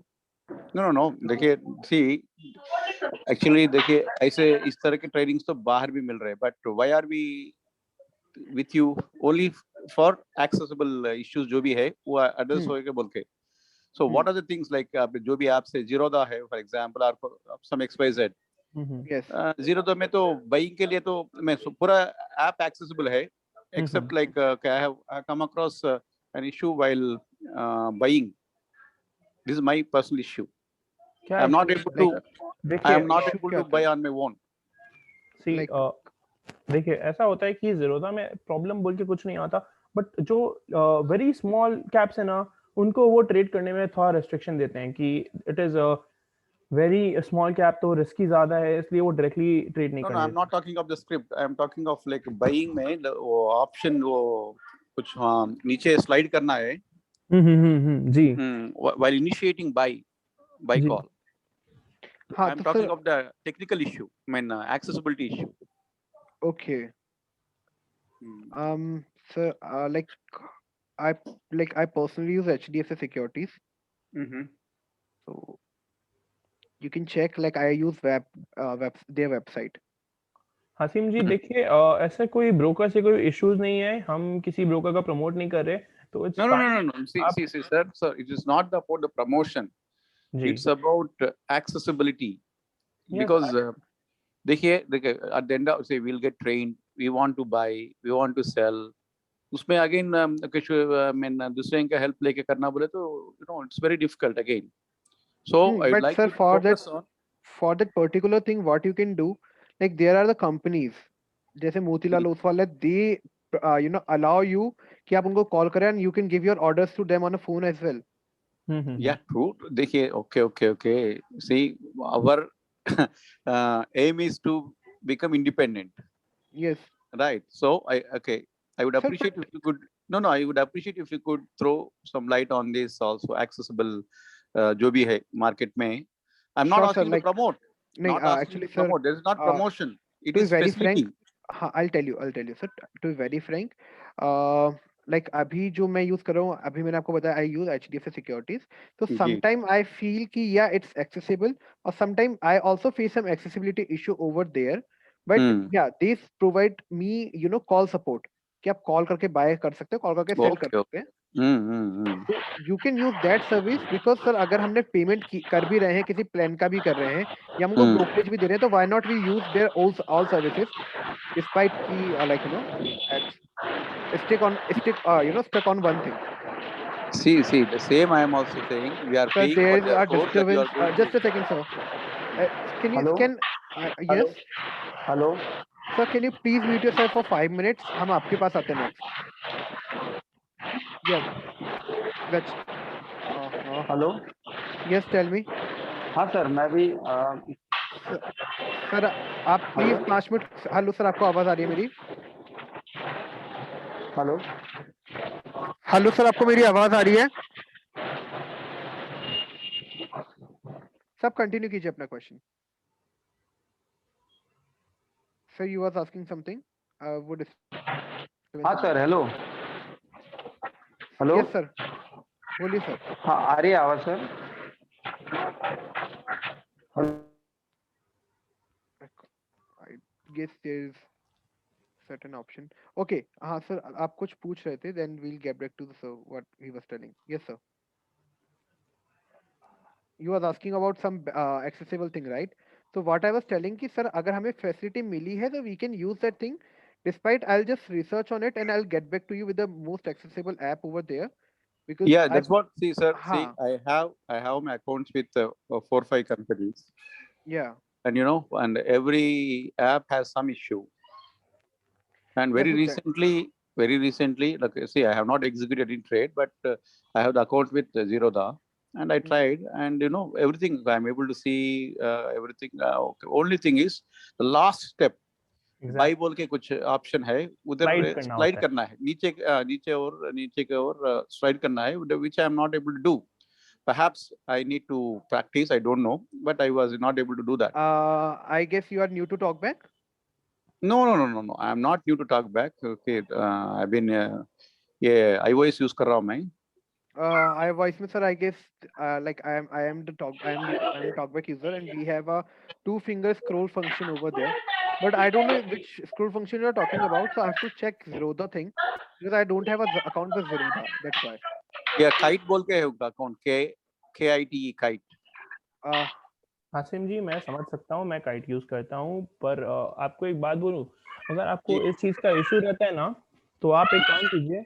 No, देखिए, see, actually देखिए, ऐसे इस तरह के ट्रेडिंग्स तो बाहर भी मिल रहे हैं, but why are we with you only for accessible issues जो भी है वो address होएगा बोल के? So what are the things like जो भी ऐप से Zerodha है for example, or some XYZ? Yes. Zerodha में तो buying के लिए तो मैं पूरा ऐप accessible है, except like I have come across an issue while buying. This is my personal issue. I am not able to buy on my own. See, देखिए ऐसा होता है कि ज़ेरोधा में प्रॉब्लम बोल के कुछ नहीं आता, बट जो वेरी स्मॉल कैप्स है ना, उनको वो ट्रेड करने में थोड़ा रेस्ट्रिक्शन देते हैं कि it is very small cap, तो रिस्की ज्यादा है, इसलिए वो डायरेक्टली ट्रेड नहीं करते। No, I'm not talking of the script. I'm talking of like buying में वो ऑप्शन वो कुछ नीचे स्लाइड करना है। जी। While initiating buy call. I'm talking of the technical issue, I mean accessibility issue. Okay. So I personally use HDFC Securities. So you can check, like I use their website. Hasim जी देखिए, ऐसा कोई broker से कोई issues नहीं है, हम किसी broker का प्रमोट नहीं कर रहे, तो it's No. See, sir, it is not about the promotion. It's about accessibility. Yes, because देखिए at the end of say we'll get trained, we want to buy, we want to sell. उसमें again कुछ दूसरे का help लेके करना बोले तो it's very difficult again. So I would like to focus on for that particular thing. What you can do, like there are the companies जैसे मोतीलाल ओसवाल है, they allow you कि आप उनको कॉल करें and you can give your orders to them on a phone as well. Yeah, true. देखिए, okay. See, our aim is to become independent. Yes. Right. So I would appreciate if you could. No, I would appreciate if you could throw some light on this also, accessible जो भी है market में. I'm not asking to promote. नहीं, actually sir, promote. There is not promotion. It is very facility. frank. हाँ, I'll tell you sir, to be very frank, like अभी जो मैं use कर रहा हूँ, अभी मैंने आपको बताया I use HDFC Securities, so sometime I feel कि yeah it's accessible, or sometime I also face some accessibility issue over there, but yeah these provide me call support कि आप कॉल करके बाय कर सकते हो, कॉल करके cell कर सकते हैं। तो you can use that service, because sir अगर हमने पेमेंट कर भी रहे हैं, किसी प्लान का भी कर रहे हैं, या हमको ब्रोकरेज भी दे रहे हैं, तो why not we use their all services despite की like stuck on one thing. See, the same I am also saying. We are paying there for the are course that you are disturbance. Just a second, sir. Yes. Hello. Sir, can you please mute yourself for 5 minutes? हम आपके पास आते हैं next. Yes. That's. Hello. Yes, tell me. हाँ sir, मैं भी sir आप please 5 minute. Hello sir, आपको आवाज आ रही है मेरी? हेलो सर, आपको मेरी आवाज आ रही है? सब कंटिन्यू कीजिए अपना question. Sir you was asking something. हाँ सर, हेलो। यस सर, बोलिए सर। हाँ, आ रही है आवाज sir? I guess there is certain option. Okay, हाँ सर, आप कुछ पूछ रहे थे, then we'll get back to the sir what he was telling. Yes sir. You was asking about some accessible thing, right? So what I was telling कि sir अगर हमें facility मिली है, तो we can use that thing. Despite I'll just research on it and I'll get back to you with the most accessible app over there. Because Yeah, that's what. See, sir. See, हाँ, I have my accounts with 4-5 companies, yeah, and and every app has some issue. And yeah. very So recently, like see, I have not executed in trade, but I have the account with Zerodha, and I tried, and everything. I'm able to see everything. Okay. Only thing is the last step. By exact बोल के कुछ option है उधर slide करना slide होता है। करना है नीचे के और स्लाइड करना है which I am not able to do. Perhaps I need to practice. I don't know, but I was not able to do that. I guess you are new to TalkBack. No. I am not new to TalkBack. Okay, I've been iOS use कर रहा हूँ मैं. iOS में sir, I guess like I am the TalkBack user, and we have a 2-finger scroll function over there. But I don't know which scroll function you are talking about, so I have to check Zerodha thing because I don't have a account with Zerodha. That's why. Yeah, Kite बोल के है उसका account KITE Kite. Hashim जी, मैं समझ सकता हूँ, मैं kite use करता हूँ, पर आपको एक बात बोलूँ, अगर आपको इस चीज का इशू रहता है ना, तो आप एक काम कीजिए,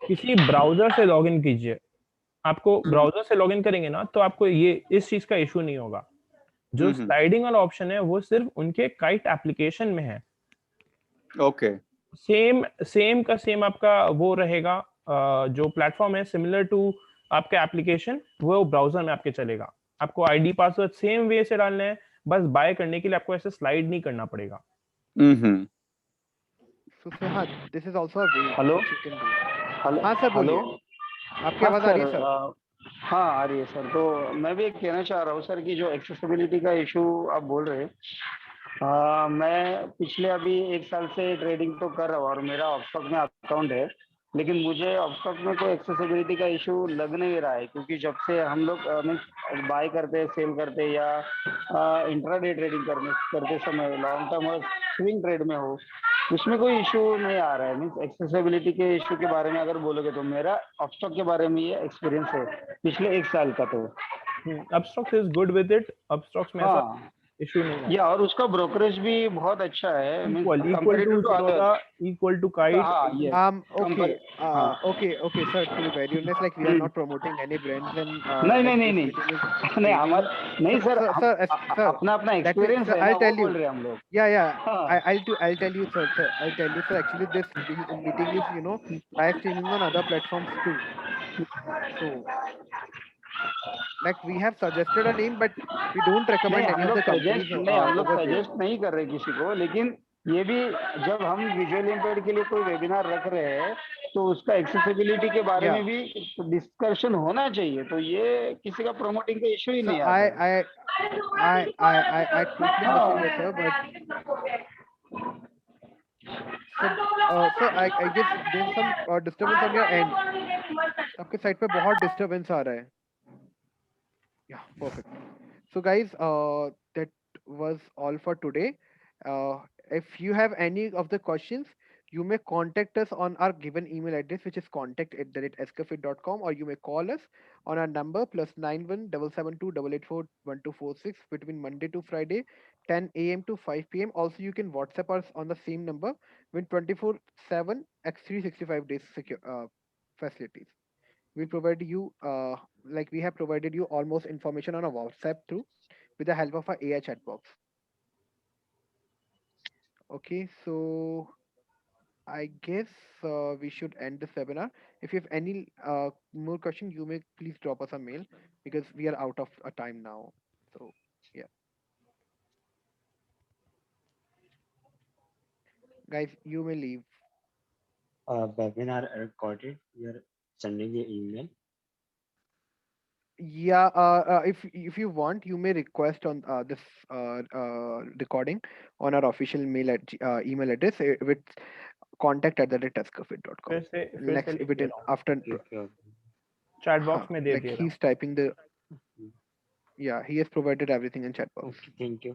किसी ब्राउजर से लॉगिन कीजिए। आपको ब्राउजर से लॉगिन करेंगे ना, तो आपको ये इस चीज का इशू नहीं होगा। जो स्लाइडिंग वाला ऑप्शन है वो सिर्फ उनके काइट एप्लीकेशन में है। ओके। सेम का सेम आपका वो रहेगा, जो प्लेटफॉर्म है सिमिलर टू आपके एप्लीकेशन, वो ब्राउजर में आपके चलेगा। आपको आईडी पासवर्ड सेम वे से डालना है, बस बाय करने के लिए आपको ऐसे स्लाइड नहीं करना पड़ेगा। So हाँ, this is also a way hello which you can do. Hello हाँ सर, हेलो बोलिए, आपकी हाँ आवाज आ रही है सर, सर? हाँ आ रही है सर। तो मैं भी एक कहना चाह रहा हूँ सर कि जो एक्सेसिबिलिटी का इशू आप बोल रहे हैं, मैं पिछले अभी 1 साल से ट्रेडिंग तो कर रहा हूँ और मेरा ऑफस्टॉक में अकाउंट है, लेकिन मुझे ऑफस्टॉक में कोई एक्सेसिबिलिटी का इशू लग नहीं रहा है, क्योंकि जब से हम लोग मीन्स बाय करते हैं, सेल करते हैं या इंट्राडे ट्रेडिंग करते समय लॉन्ग टर्म और स्विंग ट्रेड में हो, उसमें कोई इशू नहीं आ रहा है। मीन्स एक्सेसिबिलिटी के इशू के बारे में अगर बोलोगे तो मेरा अपस्टॉक के बारे में ये एक्सपीरियंस है पिछले 1 साल का। तो Upstox is good with it, Upstox में ऐसा इशू नहीं है। या और उसका ब्रोकरेज भी बहुत अच्छा है, equal to Zerodha, equal to Kite. Okay, sir, to be very honest, like we are not promoting any brands, and नहीं हमारा नहीं सर, अपना अपना एक्सपीरियंस है ना, वो बोल रहे हैं हम लोग। I'll tell you sir, actually this meeting is live streaming on other platforms too. So like we have suggested a name, but we don't recommend any of the companies. हम लोग सजेस्ट नहीं कर रहे किसी को, लेकिन ये भी जब हम विजुअल इम्पेयर्ड के लिए कोई वेबिनार रख रहे हैं तो उसका एक्सेसिबिलिटी के बारे में भी डिस्कशन होना चाहिए। तो ये किसी का प्रमोटिंग का इशू ही नहीं है। I totally understand you, sir, but sir, I guess there's some disturbance on your end. आपके साइड पे बहुत डिस्टरबेंस आ रहा है। Yeah, perfect. So guys, that was all for today. If you have any of the questions, you may contact us on our given email address, which is contact@escafit.com, or you may call us on our number +91 772 884 1246 between Monday to Friday, 10 a.m. to 5 p.m. Also, you can WhatsApp us on the same number with 24/7 x 365 days facilities. We provide you like we have provided you almost information on a WhatsApp through with the help of our AI chat box. Okay, so I guess we should end this webinar. If you have any more question, you may please drop us a mail because we are out of time now. So yeah, guys, you may leave. Webinar recorded. We are sending an email. Yeah, if you want, you may request on this recording on our official mail email address with contact@escafit.com. Next, if it is after chat box में दे like दिया he's typing the he has provided everything in chat box. Okay, thank you.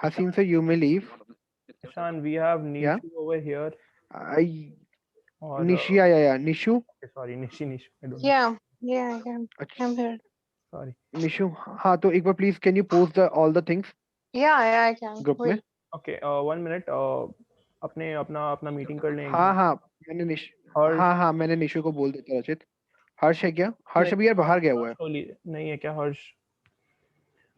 Hasim sir, you may leave. Ishan, we have Nishu over here. और निशी आया या Nishu? Sorry Nishi Nishu I don't know. Yeah, I can. अच्छा I'm here. Sorry. Nishu, हाँ तो एक बार please can you post the all the things Yeah, I can. Group में? Wait. Okay, 1 minute. अपने अपना अपना मीटिंग कर लें एक हाँ बार। हाँ मैंने हर्ष हाँ हाँ मैंने निशु को बोल देता रचित। हर्ष है क्या? हर्ष अभी यार बाहर गया हुआ है। नहीं है क्या हर्ष?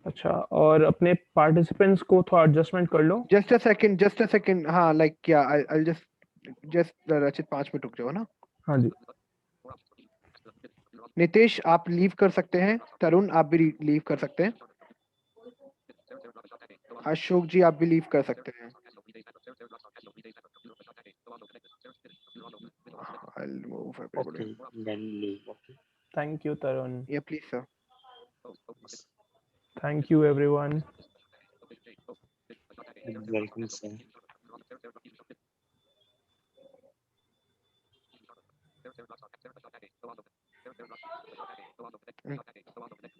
अच्छा, और अपने पार्टिसिपेंट्स को थोड़ा एडजस्टमेंट कर लो। जस्ट अ सेकंड हाँ लाइक क्या आई जस्ट रचित 5 मिनट रुक जाओ ना। हाँ जी। नितेश आप लीव कर सकते हैं, तरुण आप भी लीव कर सकते हैं, अशोक जी आप भी लीव कर सकते हैं। I'll move everybody. Okay, then leave. Okay. Thank you, Tarun. Yeah, please, sir. Thank you, everyone. Welcome, sir.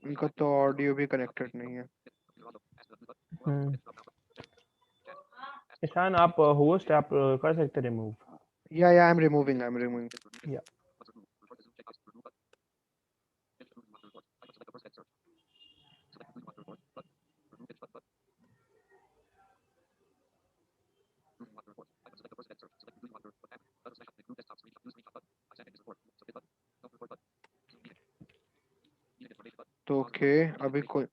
इनका तो ऑडियो भी कनेक्टेड नहीं है। ईशान आप होस्ट आप कर सकते remove. Yeah, I'm removing. Yeah. तो ओके अभी कोई